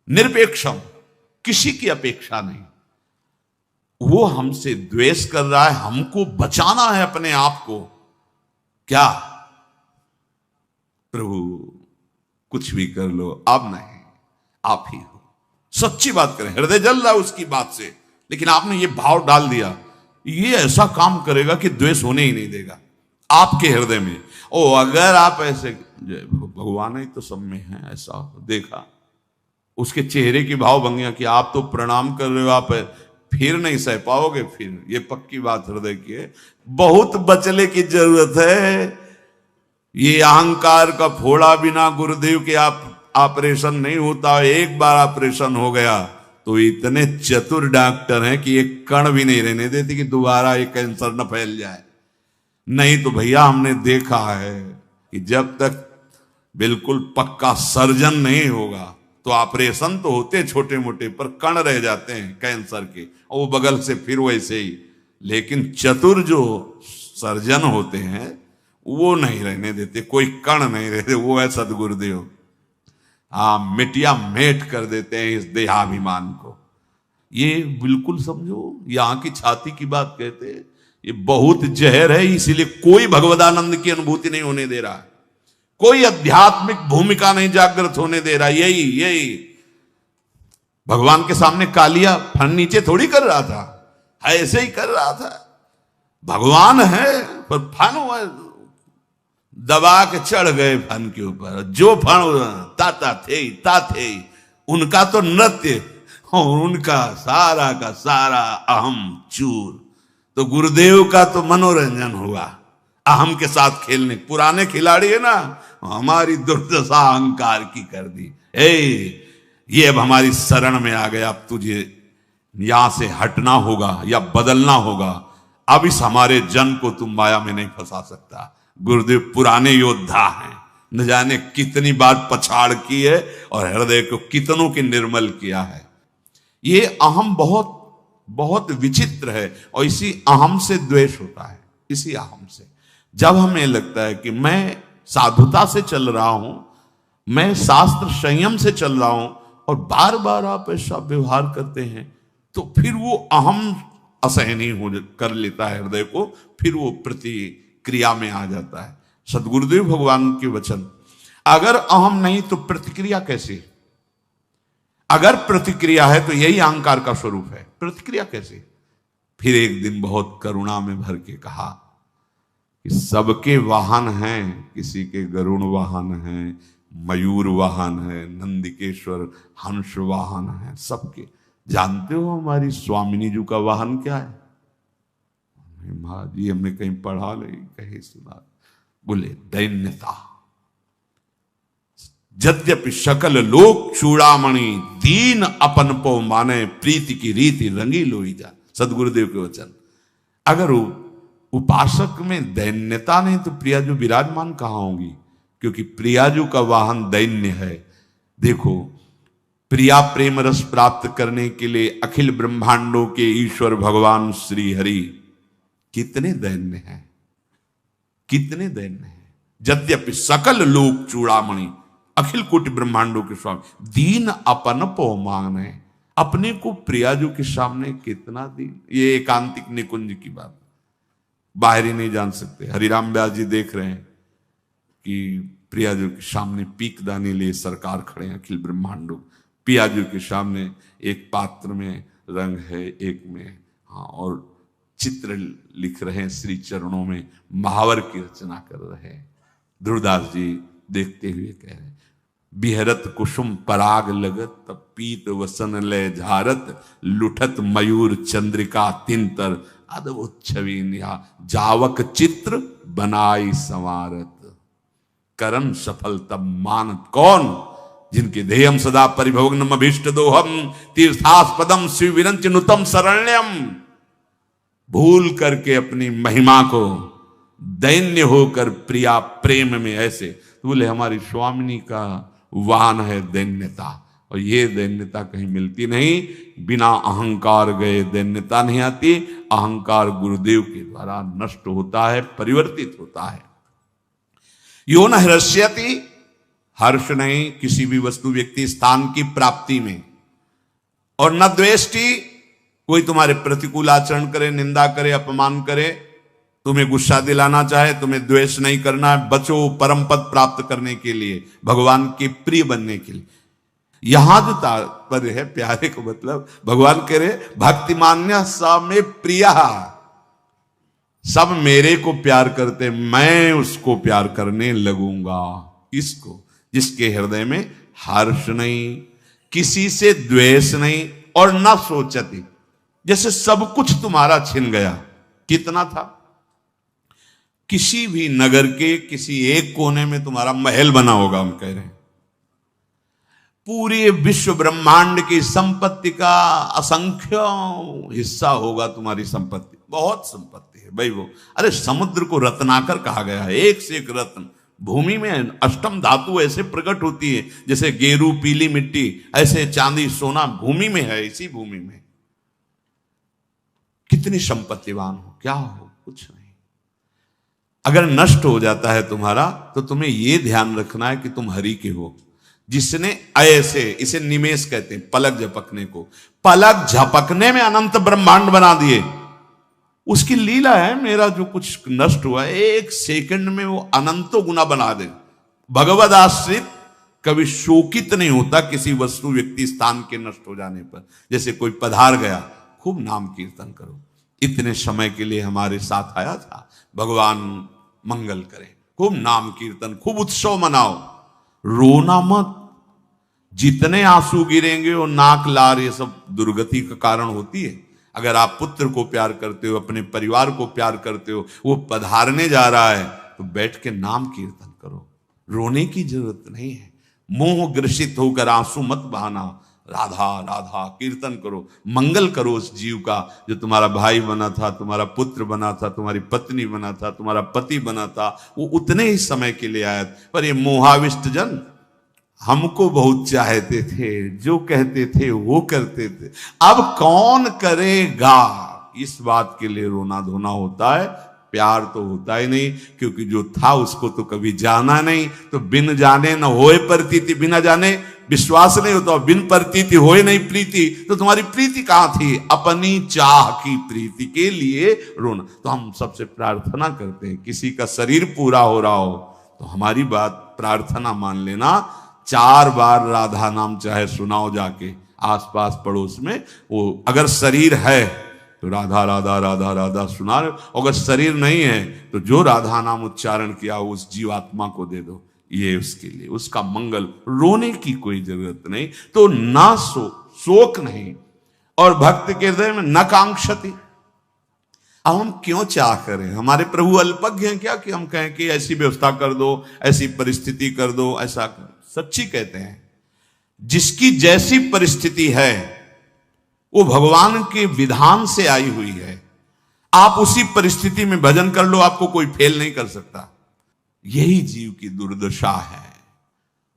निरपेक्षम, किसी की अपेक्षा नहीं। वो हमसे द्वेष कर रहा है, हमको बचाना है अपने आप को। क्या प्रभु कुछ भी कर लो, अब नहीं, आप ही हो। सच्ची बात करें, हृदय जल रहा है उसकी बात से, लेकिन आपने ये भाव डाल दिया, ये ऐसा काम करेगा कि द्वेष होने ही नहीं देगा आपके हृदय में। ओ अगर आप ऐसे, भगवान ही तो सब में है, ऐसा देखा उसके चेहरे की भाव भंगिया कि आप तो प्रणाम कर रहे हो, आप फिर नहीं सह पाओगे। फिर ये पक्की बात हृदय की है, बहुत बचने की जरूरत है। ये अहंकार का फोड़ा बिना गुरुदेव के आप ऑपरेशन नहीं होता। एक बार ऑपरेशन हो गया तो इतने चतुर डॉक्टर हैं कि एक कण भी नहीं रहने देते कि दोबारा ये कैंसर न फैल जाए। नहीं तो भैया हमने देखा है कि जब तक बिल्कुल पक्का सर्जन नहीं होगा तो ऑपरेशन तो होते छोटे मोटे, पर कण रह जाते हैं कैंसर के, और वो बगल से फिर वैसे ही। लेकिन चतुर जो सर्जन होते हैं वो नहीं रहने देते, कोई कण नहीं रहते। वो है सदगुरुदेव। हाँ, मिटिया मेट कर देते हैं इस देहाभिमान को। ये बिल्कुल समझो, यहां की छाती की बात कहते हैं, ये बहुत जहर है। इसीलिए कोई भगवदानंद की अनुभूति नहीं होने दे रहा है, कोई आध्यात्मिक भूमिका नहीं जागृत होने दे रहा। यही भगवान के सामने कालिया फन नीचे थोड़ी कर रहा था, ऐसे ही कर रहा था। भगवान है पर फन दबा के चढ़ गए फन के ऊपर। जो फन ताता थे उनका तो नृत्य और उनका सारा का सारा अहम चूर। तो गुरुदेव का तो मनोरंजन हुआ अहम के साथ खेलने। पुराने खिलाड़ी है ना, हमारी दुर्दशा अहंकार की कर दी। ये अब हमारी शरण में आ गया, अब तुझे यहां से हटना होगा या बदलना होगा। अब इस हमारे जन को तुम माया में नहीं फंसा सकता। गुरुदेव पुराने योद्धा हैं, न जाने कितनी बार पछाड़ की है और हृदय को कितनों के निर्मल किया है। ये अहम बहुत बहुत विचित्र है और इसी अहम से द्वेष होता है। इसी अहम से जब हमें लगता है कि मैं साधुता से चल रहा हूं, मैं शास्त्र संयम से चल रहा हूं, और बार बार आप ऐसा व्यवहार करते हैं, तो फिर वो अहम असहनीय हो कर लेता है हृदय को, फिर वो प्रतिक्रिया में आ जाता है। सदगुरुदेव भगवान के वचन, अगर अहम नहीं तो प्रतिक्रिया कैसे? अगर प्रतिक्रिया है तो यही अहंकार का स्वरूप है, प्रतिक्रिया कैसे? फिर एक दिन बहुत करुणा में भर के कहा कि सबके वाहन हैं, किसी के गरुण वाहन हैं, मयूर वाहन है, नंदिकेश्वर हंस वाहन है, सबके। जानते हो हमारी स्वामिनी जी का वाहन क्या है? महाराज जी हमने कहीं पढ़ा नहीं, कहीं सुना। बोले दैन्यता। यद्यपि सकल लोक चूड़ामणि, दीन अपन पो माने, प्रीति की रीति रंगी लोई जा। सदगुरुदेव के वचन। अगर उपासक में दैन्यता नहीं तो प्रियाजू विराजमान कहां होंगी? क्योंकि प्रियाजू का वाहन दैन्य है। देखो, प्रिया प्रेम रस प्राप्त करने के लिए अखिल ब्रह्मांडों के ईश्वर भगवान श्री हरि कितने दैन्य हैं, कितने दैन्य हैं। यद्यपि सकल लोक चूड़ामणि, अखिल कोटि ब्रह्मांडों के स्वामी, दीन अपन पो माने, अपने को प्रियाजू के सामने कितना दीन। ये एकांतिक निकुंज की बात, बाहरी नहीं जान सकते। हरिराम व्यास जी देख रहे हैं कि प्रियाजू के सामने पीक दाने लिए सरकार खड़े हैं अखिल ब्रह्मांडों। प्रियाजू के सामने एक पात्र में रंग है, एक में हाँ, और चित्र लिख रहे हैं, श्री चरणों में महावर की रचना कर रहे हैं। ध्रुवदास जी देखते हुए कह रहे हैं, बिहरत कुसुम पराग लगत, तब पीत वसन लय झारत, लुठत मयूर चंद्रिका तिंतर, अद्भुत छवि निहा, जावक चित्र बनाई संवारत, करन सफल तब मानत कौन, जिनके देयम सदा परिभोग्नम अभीष्ट दोहम, तीर्थास्पदम शिव विरंच नुतम शरण्यम। भूल करके अपनी महिमा को दैन्य होकर प्रिया प्रेम में ऐसे। तो बोले हमारी स्वामिनी का वाहन है दैन्यता, और ये दैन्यता कहीं मिलती नहीं। बिना अहंकार गए दैन्यता नहीं आती। अहंकार गुरुदेव के द्वारा नष्ट होता है, परिवर्तित होता है। यो न हृष्यति, हर्ष नहीं किसी भी वस्तु व्यक्ति स्थान की प्राप्ति में, और न द्वेष्टि, कोई तुम्हारे प्रतिकूल आचरण करे, निंदा करे, अपमान करे, तुम्हें गुस्सा दिलाना चाहे, तुम्हें द्वेष नहीं करना है। बचो परम पद प्राप्त करने के लिए, भगवान के प्रिय बनने के लिए। यहां जो तात्पर्य है प्यारे को, मतलब भगवान कह रहे भक्तिमान्य स में प्रिया, सब मेरे को प्यार करते, मैं उसको प्यार करने लगूंगा। इसको जिसके हृदय में हर्ष नहीं, किसी से द्वेष नहीं, और न सोचती। जैसे सब कुछ तुम्हारा छिन गया। कितना था? किसी भी नगर के किसी एक कोने में तुम्हारा महल बना होगा, हम कह रहे हैं। पूरे विश्व ब्रह्मांड की संपत्ति का असंख्य हिस्सा होगा तुम्हारी संपत्ति। बहुत संपत्ति है भाई वो। अरे समुद्र को रत्नाकर कहा गया है, एक से एक रत्न। भूमि में अष्टम धातु ऐसे प्रकट होती है, जैसे गेरू पीली मिट्टी, ऐसे चांदी सोना भूमि में है। इसी भूमि में कितनी संपत्तिवान हो, क्या हो, कुछ नहीं। अगर नष्ट हो जाता है तुम्हारा, तो तुम्हें यह ध्यान रखना है कि तुम हरि के हो। जिसने ऐसे, इसे निमेष कहते हैं, पलक झपकने को, पलक झपकने में अनंत ब्रह्मांड बना दिए। उसकी लीला है। मेरा जो कुछ नष्ट हुआ है, एक सेकंड में वो अनंतों गुना बना दे। भगवद आश्रित कभी शोकित नहीं होता किसी वस्तु व्यक्ति स्थान के नष्ट हो जाने पर। जैसे कोई पधार गया, खूब नाम कीर्तन करो, इतने समय के लिए हमारे साथ आया था, भगवान मंगल करें, खूब नाम कीर्तन, खूब उत्सव मनाओ, रोना मत। जितने आंसू गिरेंगे वो नाक लार ये सब दुर्गति का कारण होती है। अगर आप पुत्र को प्यार करते हो, अपने परिवार को प्यार करते हो, वो पधारने जा रहा है, तो बैठ के नाम कीर्तन करो, रोने की जरूरत नहीं है। मोह ग्रसित होकर आंसू मत बहाना, राधा राधा कीर्तन करो, मंगल करो उस जीव का जो तुम्हारा भाई बना था, तुम्हारा पुत्र बना था, तुम्हारी पत्नी बना था, तुम्हारा पति बना था। वो उतने ही समय के लिए आया, पर ये मोहाविष्ट जन हमको बहुत चाहते थे, जो कहते थे वो करते थे। अब कौन करेगा, इस बात के लिए रोना धोना होता है। प्यार तो होता ही नहीं, क्योंकि जो था उसको तो कभी जाना नहीं। तो बिन जाने न होए प्रतीति, बिना जाने विश्वास नहीं होता, बिन प्रतीति होए नहीं प्रीति। तो तुम्हारी प्रीति कहां थी? अपनी चाह की प्रीति के लिए रोना। तो हम सबसे प्रार्थना करते हैं, किसी का शरीर पूरा हो रहा हो तो हमारी बात प्रार्थना मान लेना, 4 बार राधा नाम चाहे सुनाओ जाके आसपास पड़ोस में। वो अगर शरीर है तो राधा राधा राधा राधा सुना रहे, अगर शरीर नहीं है तो जो राधा नाम उच्चारण किया उस जीवात्मा को दे दो, ये उसके लिए, उसका मंगल। रोने की कोई जरूरत नहीं। तो ना शोक नहीं, और भक्त के हृदय में न कांक्षति। अब हम क्यों चाह करें? हमारे प्रभु अल्पज्ञ हैं क्या कि हम कहें कि ऐसी व्यवस्था कर दो, ऐसी परिस्थिति कर दो, ऐसा कर। सच्ची कहते हैं, जिसकी जैसी परिस्थिति है वो भगवान के विधान से आई हुई है। आप उसी परिस्थिति में भजन कर लो, आपको कोई फेल नहीं कर सकता। यही जीव की दुर्दशा है।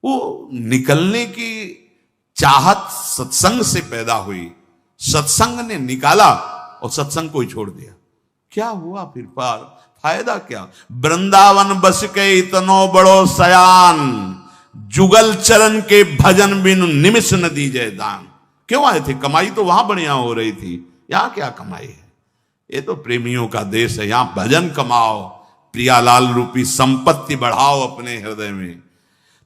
वो निकलने की चाहत सत्संग से पैदा हुई, सत्संग ने निकाला और सत्संग को ही छोड़ दिया। क्या हुआ फिर? पार फायदा क्या? वृंदावन बस के इतनो बड़ो सयान, जुगल चरण के भजन बिनु निमिष न दीजे दान। क्यों आए थे? कमाई तो वहां बढ़िया हो रही थी, यहां क्या कमाई है? ये तो प्रेमियों का देश है, यहां भजन कमाओ, प्रियालाल रूपी संपत्ति बढ़ाओ अपने हृदय में।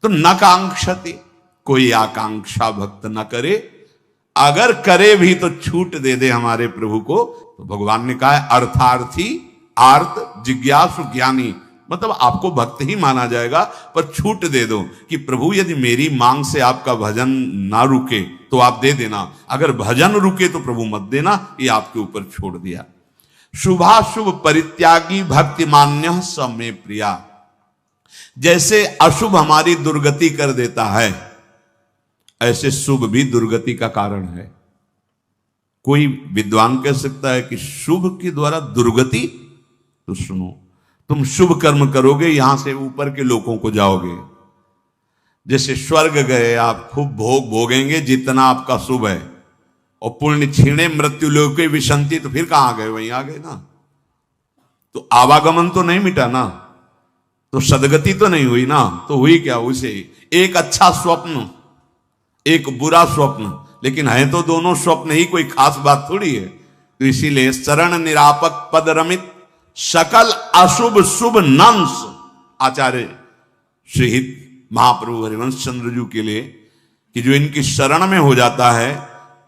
तो न कांक्षति, कोई आकांक्षा भक्त न करे। अगर करे भी तो छूट दे दे हमारे प्रभु को। तो भगवान ने कहा है, अर्थार्थी आर्त जिज्ञासु ज्ञानी, मतलब आपको भक्त ही माना जाएगा, पर छूट दे दो कि प्रभु यदि मेरी मांग से आपका भजन ना रुके तो आप दे देना, अगर भजन रुके तो प्रभु मत देना। ये आपके ऊपर छोड़ दिया। शुभाशुभ परित्यागी भक्ति मान्य स में प्रिया। जैसे अशुभ हमारी दुर्गति कर देता है, ऐसे शुभ भी दुर्गति का कारण है। कोई विद्वान कह सकता है कि शुभ के द्वारा दुर्गति? तो सुनो, तुम शुभ कर्म करोगे, यहां से ऊपर के लोगों को जाओगे। जैसे स्वर्ग गए, आप खूब भोग भोगेंगे जितना आपका शुभ है, और पुण्य छीणे मृत्यु लोक के विशंति, तो फिर कहां गए? वहीं आ गए ना। तो आवागमन तो नहीं मिटा ना, तो सदगति तो नहीं हुई ना। तो हुई क्या? उसे एक अच्छा स्वप्न, एक बुरा स्वप्न, लेकिन है तो दोनों स्वप्न ही, कोई खास बात थोड़ी है। तो इसीलिए शरण निरापक पद रमित सकल अशुभ शुभ नंस, आचार्य श्रीहित महाप्रभु हरिवंश चंद्र जी के लिए, कि जो इनकी शरण में हो जाता है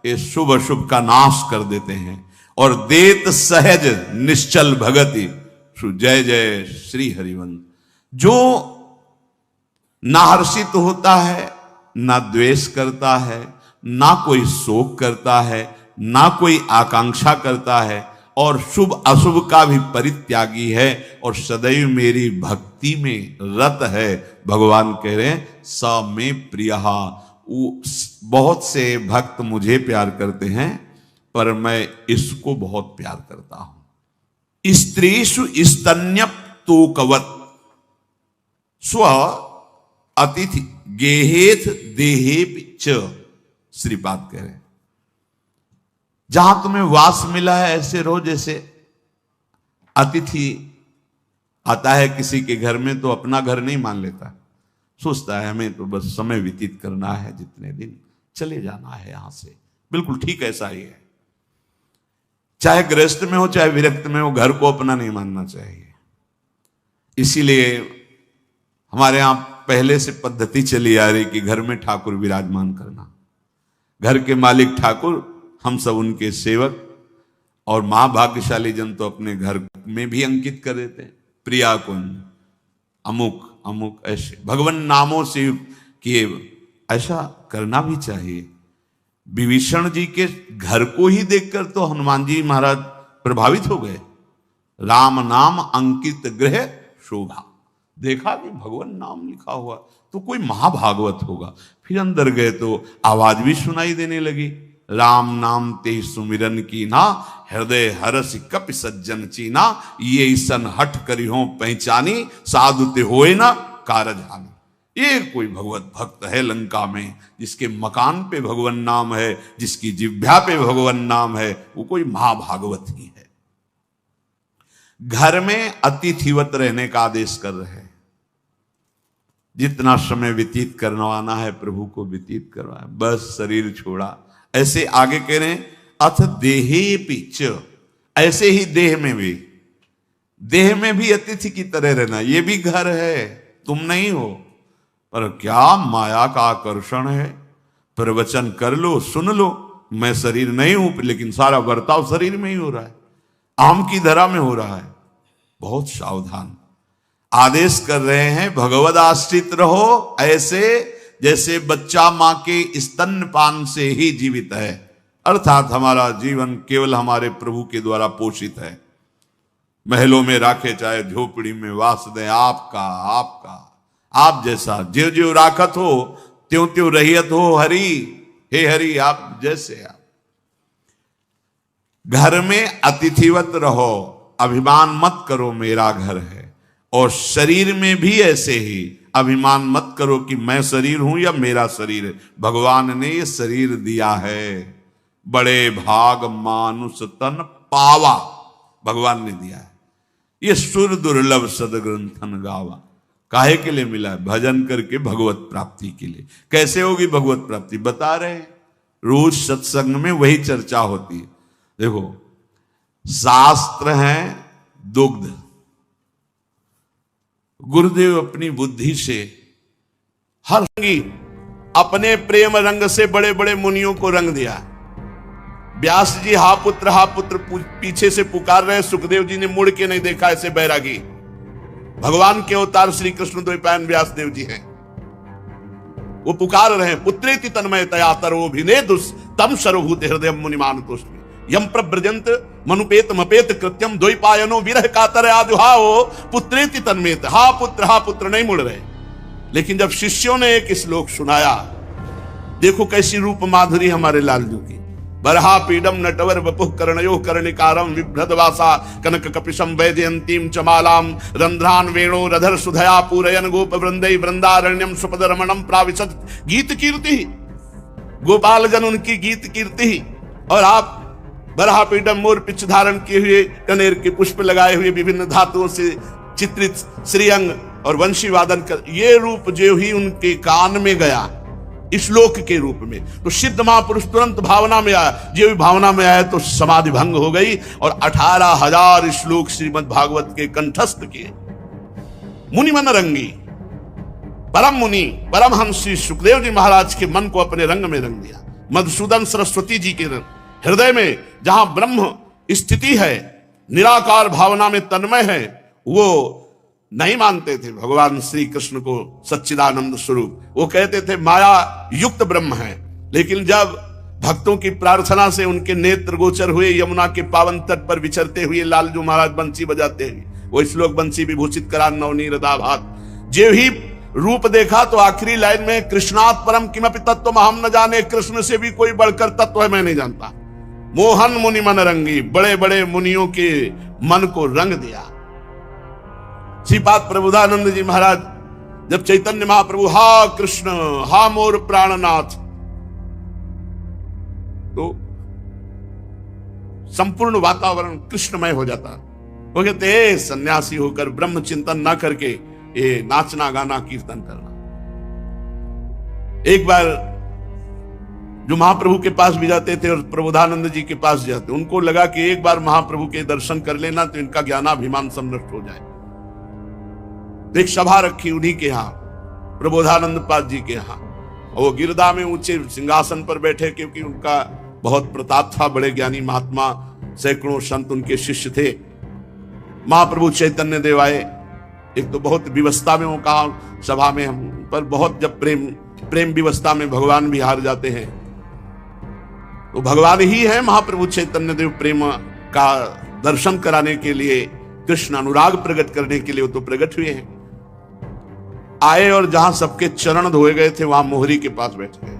ये शुभ अशुभ का नाश कर देते हैं। और देत सहज निश्चल भगति, जय जय श्री हरिवंश। जो ना हर्षित होता है, ना द्वेष करता है, ना कोई शोक करता है, ना कोई आकांक्षा करता है, और शुभ अशुभ का भी परित्यागी है, और सदैव मेरी भक्ति में रत है। भगवान कह रहे हैं, स में प्रियहा। बहुत से भक्त मुझे प्यार करते हैं, पर मैं इसको बहुत प्यार करता हूं। स्त्रीषु स्तन्यप तोकवत स्व अतिथि गेहेथ देहे च। श्रीपाद कह रहे हैं, जहां तुम्हें वास मिला है ऐसे रहो। जैसे अतिथि आता है किसी के घर में, तो अपना घर नहीं मान लेता, सोचता है हमें तो बस समय व्यतीत करना है, जितने दिन चले जाना है यहां से। बिल्कुल ठीक ऐसा ही है। चाहे गृहस्थ में हो चाहे विरक्त में हो, घर को अपना नहीं मानना चाहिए। इसीलिए हमारे यहां पहले से पद्धति चली आ रही कि घर में ठाकुर विराजमान करना। घर के मालिक ठाकुर, हम सब उनके सेवक, और महाभाग्यशाली जन तो अपने घर में भी अंकित कर देते हैं, प्रिया कुंज अमुक अमुक, ऐसे भगवान नामों से युक्त किए। ऐसा करना भी चाहिए। विभीषण जी के घर को ही देखकर तो हनुमान जी महाराज प्रभावित हो गए। राम नाम अंकित गृह शोभा। देखा कि भगवान नाम लिखा हुआ, तो कोई महाभागवत होगा। फिर अंदर गए तो आवाज भी सुनाई देने लगी, राम नाम ते सुमिरन की ना, हृदय हरस कपि सज्जन चीना, ये ईसन हट करिहो पहचानी, साधु ते होए ना कारज हानि। ये कोई भगवत भक्त है लंका में, जिसके मकान पे भगवान नाम है, जिसकी जिह्वा पे भगवान नाम है, वो कोई महाभागवत ही है। घर में अतिथिवत रहने का आदेश कर रहे हैं। जितना समय व्यतीत करवाना है प्रभु को व्यतीत करवाए, बस शरीर छोड़ा। ऐसे आगे कह रहे हैं, अथ देहे पिच, ऐसे ही देह में भी अतिथि की तरह रहना। ये भी घर है, तुम नहीं हो, पर क्या माया का आकर्षण है। प्रवचन कर लो, सुन लो, मैं शरीर नहीं हूं, लेकिन सारा बर्ताव शरीर में ही हो रहा है, आम की धरा में हो रहा है। बहुत सावधान आदेश कर रहे हैं, भगवद आश्रित रहो, ऐसे जैसे बच्चा मां के स्तनपान से ही जीवित है, अर्थात हमारा जीवन केवल हमारे प्रभु के द्वारा पोषित है। महलों में राखे चाहे झोपड़ी में वास दें, आपका आप जैसा ज्यों ज्यों राखत हो त्यों त्यों रहियत हो हरि, हे हरि आप जैसे आप। घर में अतिथिवत रहो, अभिमान मत करो मेरा घर है, और शरीर में भी ऐसे ही अभिमान मत करो कि मैं शरीर हूं या मेरा शरीर है। भगवान ने ये शरीर दिया है, बड़े भाग मानुष तन पावा, भगवान ने दिया है। ये सुर दुर्लभ सदग्रंथन गावा, काहे के लिए मिला है? भजन करके भगवत प्राप्ति के लिए। कैसे होगी भगवत प्राप्ति बता रहे हैं, रोज सत्संग में वही चर्चा होती है। देखो, शास्त्र है दुग्ध, गुरुदेव अपनी बुद्धि से हर रंगी अपने प्रेम रंग से बड़े बड़े मुनियों को रंग दिया। व्यास जी हा पुत्र पीछे से पुकार रहे, सुखदेव जी ने मुड़ के नहीं देखा, ऐसे बैरागी। भगवान के अवतार श्री कृष्ण द्वैपायन व्यास देव जी हैं, वो पुकार रहे हैं, पुत्रेति तन्मयतया तरोभिनेदुस तम सर्वभूत हृदय मुनिमान तुष्टि यम प्रव्रजंत मनुपेत मपेत कृत्यम द्वैपायनो विरह कातर आदुहाओ पुत्रेति तन्मयत। हा पुत्र नहीं मुड़ रहे। लेकिन जब शिष्यों ने एक श्लोक सुनाया, देखो कैसी रूप माधुरी हमारे लालजू की। बरहा पीडम नटवर वपुः कर्णयो कर्णिकारम विभ्रदवासा कनक कपिशम वैजयंतीम चमालाम रंध्रान वेणो रधर सुधया पूरयन गोप वृंदै वृंदारण्यम सुपद रमणम प्राविशत गीत कीर्ति। गोपाल जन उनकी गीत कीर्ति, और आप बरहा पीडम मोर पिछ धारण किए हुए, कनेर के पुष्प लगाए हुए, विभिन्न धातुओं से चित्रित श्रीअंग और वंशी वादन कर, ये रूप जो ही उनके कान में गया श्लोक के रूप में, तो सिद्ध महापुरुष तुरंत भावना में आया। जो भी भावना में आया तो समाधि भंग हो गई, और 18,000 श्लोक श्रीमद् भागवत के कंठस्थ किए। मुनि मन रंगी, परम मुनि परमहंस श्री सुखदेव जी महाराज के मन को अपने रंग में रंग दिया। मधुसूदन सरस्वती जी के हृदय में जहां ब्रह्म स्थिति है, निराकार भावना में तन्मय है, वो नहीं मानते थे भगवान श्री कृष्ण को सच्चिदानंद स्वरूप। वो कहते थे माया युक्त ब्रह्म है। लेकिन जब भक्तों की प्रार्थना से उनके नेत्र गोचर हुए, यमुना के पावन तट पर विचरते हुए लालजू महाराज बंसी बजाते हुए, वो श्लोक बंसी विभूषित करा नवनीरदाभात, जो ही रूप देखा तो आखिरी लाइन में कृष्णात् परम किमपि तत्व हम न जाने, कृष्ण से भी कोई बढ़कर तत्व है मैं नहीं जानता। मोहन मुनि मन रंगी, बड़े बड़े मुनियों के मन को रंग दिया। श्रीपाद प्रबोधानंद जी महाराज जब चैतन्य महाप्रभु हा कृष्ण हा मोर प्राणनाथ, तो संपूर्ण वातावरण कृष्णमय हो जाता। वो कहते सन्यासी होकर ब्रह्म चिंतन ना करके ये नाचना गाना कीर्तन करना। एक बार जो महाप्रभु के पास भी जाते थे और प्रबोधानंद जी के पास जाते, उनको लगा कि एक बार महाप्रभु के दर्शन कर लेना तो इनका ज्ञानाभिमान समृष्ट हो जाए। तो एक सभा रखी उन्हीं के यहां, प्रबोधानंद पाद जी के यहां, और वो गिरदा में ऊंचे सिंहासन पर बैठे, क्योंकि उनका बहुत प्रताप था, बड़े ज्ञानी महात्मा, सैकड़ों संत उनके शिष्य थे। महाप्रभु चैतन्य देव आए, एक तो बहुत विवस्था में वो कहा सभा में, हम पर बहुत जब प्रेम विवस्था में भगवान भी हार जाते हैं, तो भगवान ही है महाप्रभु चैतन्य देव, प्रेम का दर्शन कराने के लिए, कृष्ण अनुराग प्रकट करने के लिए वो तो प्रकट हुए हैं। आए और जहां सबके चरण धोए गए थे वहां मोहरी के पास बैठ गए।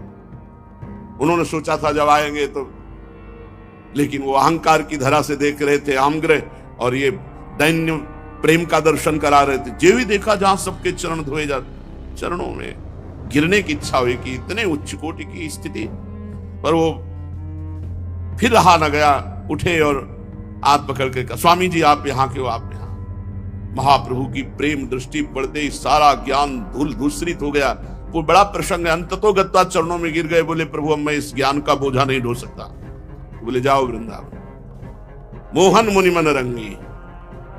उन्होंने सोचा था जब आएंगे तो, लेकिन वो अहंकार की धरा से देख रहे थे आमग्रह, और ये दैन्य प्रेम का दर्शन करा रहे थे। जो भी देखा जहां सबके चरण धोए जा, चरणों में गिरने की इच्छा हुई कि इतने उच्च कोटि की स्थिति, पर वो फिर रहा न गया, उठे और हाथ पकड़ के कहा, स्वामी जी आप यहाँ क्यों, आप यहाँ। महाप्रभु की प्रेम दृष्टि पड़ते ही सारा ज्ञान धूल धूसरित हो गया। वो बड़ा प्रसंग है। अंततो गत्वा चरणों में गिर गए, बोले प्रभु अब मैं इस ज्ञान का बोझा नहीं ढो सकता। बोले जाओ वृंदावन। मोहन मुनि मन रंगी,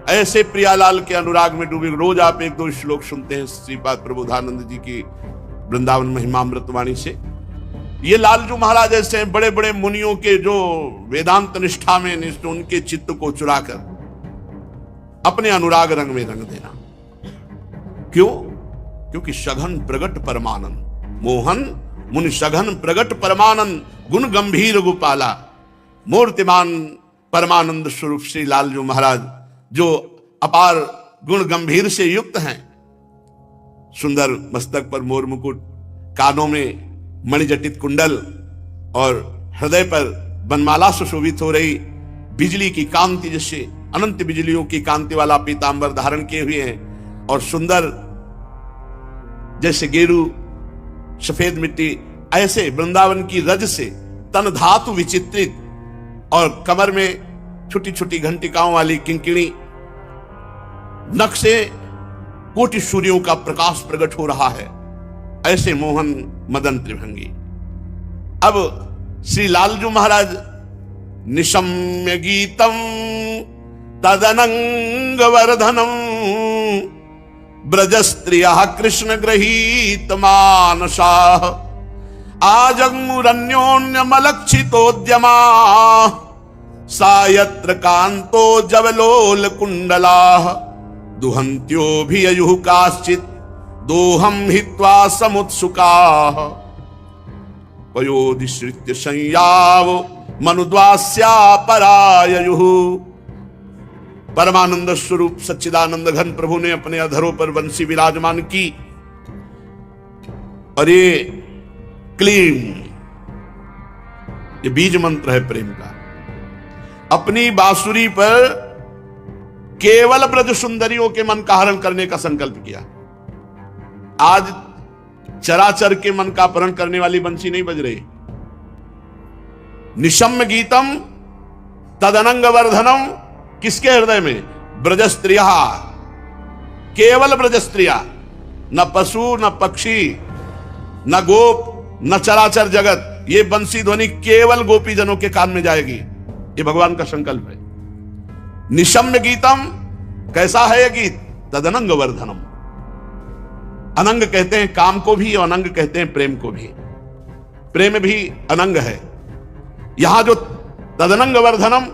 ऐसे प्रियालाल के अनुराग में डूबे। रोज आप एक दो श्लोक सुनते हैं श्रीपाद प्रबोधानंद जी की वृंदावन महिमामृतवाणी से। ये लालजू महाराज ऐसे हैं, बड़े बड़े मुनियों के जो वेदांत निष्ठा में निष्ठ, उनके चित्त को चुराकर अपने अनुराग रंग में रंग देना। क्यों? क्योंकि सघन प्रगट परमानंद, मोहन मुनि सघन प्रगट परमानंद, गुण गंभीर गोपाला। मूर्तिमान परमानंद स्वरूप श्री लालजू महाराज जो अपार गुण गंभीर से युक्त हैं। सुंदर मस्तक पर मोर मुकुट, कानों में मणिजटित कुंडल और हृदय पर बनमाला सुशोभित हो रही, बिजली की कांति जैसे अनंत बिजलियों की कांति वाला पीतांबर धारण किए हुए हैं, और सुंदर जैसे गेरू सफेद मिट्टी, ऐसे वृंदावन की रज से तन धातु विचित्रित, और कमर में छोटी छोटी घंटिकाओं वाली किंकिणी, नख से कोटि सूर्यों का प्रकाश प्रकट हो रहा है। ऐसे मोहन मदन त्रिभंगी। अब श्री लालजू महाराज निशम्य गीतम तदनंग वर्धनम ब्रज स्त्रिया कृष्ण गृहीत मानसाः आजग्मुरन्योन्यमलक्षितोद्यमा सायत्र कांतो जवलोल कुंडलाः दुहन्त्योऽभिययुः काश्चित् दोहम हित्वा समुत्सुकाः पयोधिश्रित्य संयाव मनुद्वास्या पराययुः। परमानंद स्वरूप सच्चिदानंद घन प्रभु ने अपने अधरों पर बंसी विराजमान की, और ये क्लीम, ये बीज मंत्र है प्रेम का। अपनी बांसुरी पर केवल ब्रज सुंदरियों के मन का हरण करने का संकल्प किया। आज चराचर के मन का अपहरण करने वाली बंसी नहीं बज रही। निशम्य गीतम तदनंग वर्धनम, किसके हृदय में? ब्रज स्त्रिया, केवल ब्रज स्त्रिया, न पशु न पक्षी न गोप न चराचर जगत। ये बंसी ध्वनि केवल गोपी जनों के कान में जाएगी। ये भगवान का संकल्प है। निशम्य गीतम, कैसा है यह गीत? तदनंग वर्धनम। अनंग कहते हैं काम को भी, और अनंग कहते हैं प्रेम को भी। प्रेम भी अनंग है। यहां जो तदनंग वर्धनम,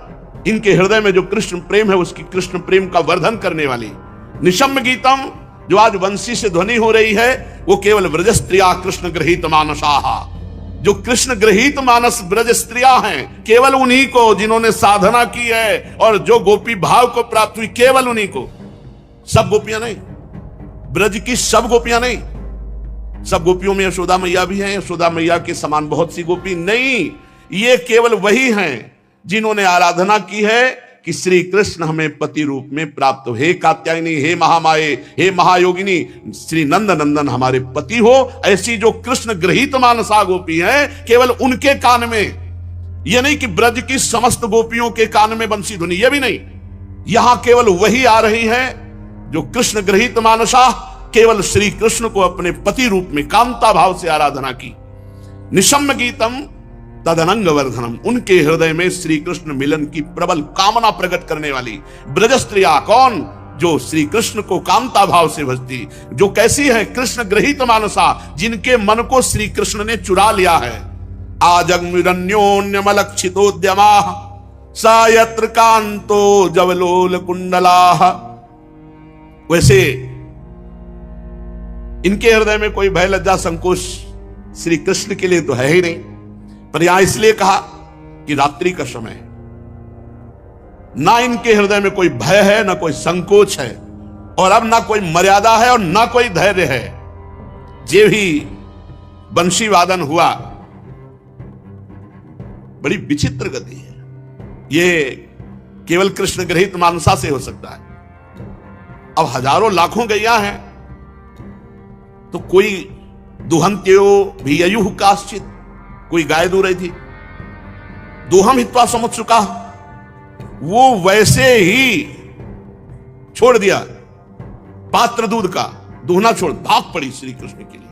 इनके हृदय में जो कृष्ण प्रेम है, उसकी कृष्ण प्रेम का वर्धन करने वाली। निशम्य गीतम, जो आज वंशी से ध्वनि हो रही है, वो केवल ब्रज स्त्रिया कृष्ण गृहीत मानसाः, जो कृष्ण गृहीत मानस ब्रज स्त्रियां हैं, केवल उन्हीं को जिन्होंने साधना की है और जो गोपी भाव को प्राप्त हुई, केवल उन्हीं को। सब गोपियां नहीं, ब्रज की सब गोपियां नहीं। सब गोपियों में यशोदा मैया भी हैं, यशोदा मैया के समान बहुत सी गोपी नहीं। ये केवल वही हैं जिन्होंने आराधना की है कि श्री कृष्ण हमें पति रूप में प्राप्त हो। हे कात्यायनी, हे महामाये, हे महायोगिनी, श्री नंद नंदन हमारे पति हो। ऐसी जो कृष्ण गृहीत मानसा गोपी है, केवल उनके कान में। यह नहीं कि ब्रज की समस्त गोपियों के कान में बंसी ध्वनि, यह भी नहीं। यहां केवल वही आ रही है जो कृष्ण गृहीत मानसा, केवल श्री कृष्ण को अपने पति रूप में कांता भाव से आराधना की। निशम्य गीतम तदनंग वर्धनम, उनके हृदय में श्री कृष्ण मिलन की प्रबल कामना प्रकट करने वाली ब्रज स्त्रिया। कौन? जो श्री कृष्ण को कांता भाव से भजती, जो कैसी है? कृष्ण गृहीत मानसा, जिनके मन को श्री कृष्ण ने चुरा लिया है। आजग्मिरन्योन्यमलक्षितोद्यमा सायत्र कांतो जवलोल कुंडलाः। वैसे इनके हृदय में कोई भय लज्जा संकोच श्री कृष्ण के लिए तो है ही नहीं। पर यहां इसलिए कहा कि रात्रि का समय, ना इनके हृदय में कोई भय है, ना कोई संकोच है, और अब ना कोई मर्यादा है और ना कोई धैर्य है। जे भी बंशी वादन हुआ, बड़ी विचित्र गति है। ये केवल कृष्ण ग्रहित मानसा से हो सकता है। अब हजारों लाखों गैया हैं, तो कोई दुहंत्यो भी अयुह काश्चित, कोई गाय दू रही थी, दोहम हित्वा समुत्सुका, वो वैसे ही छोड़ दिया पात्र दूध का, दूहना छोड़ भाग पड़ी श्री कृष्ण के लिए।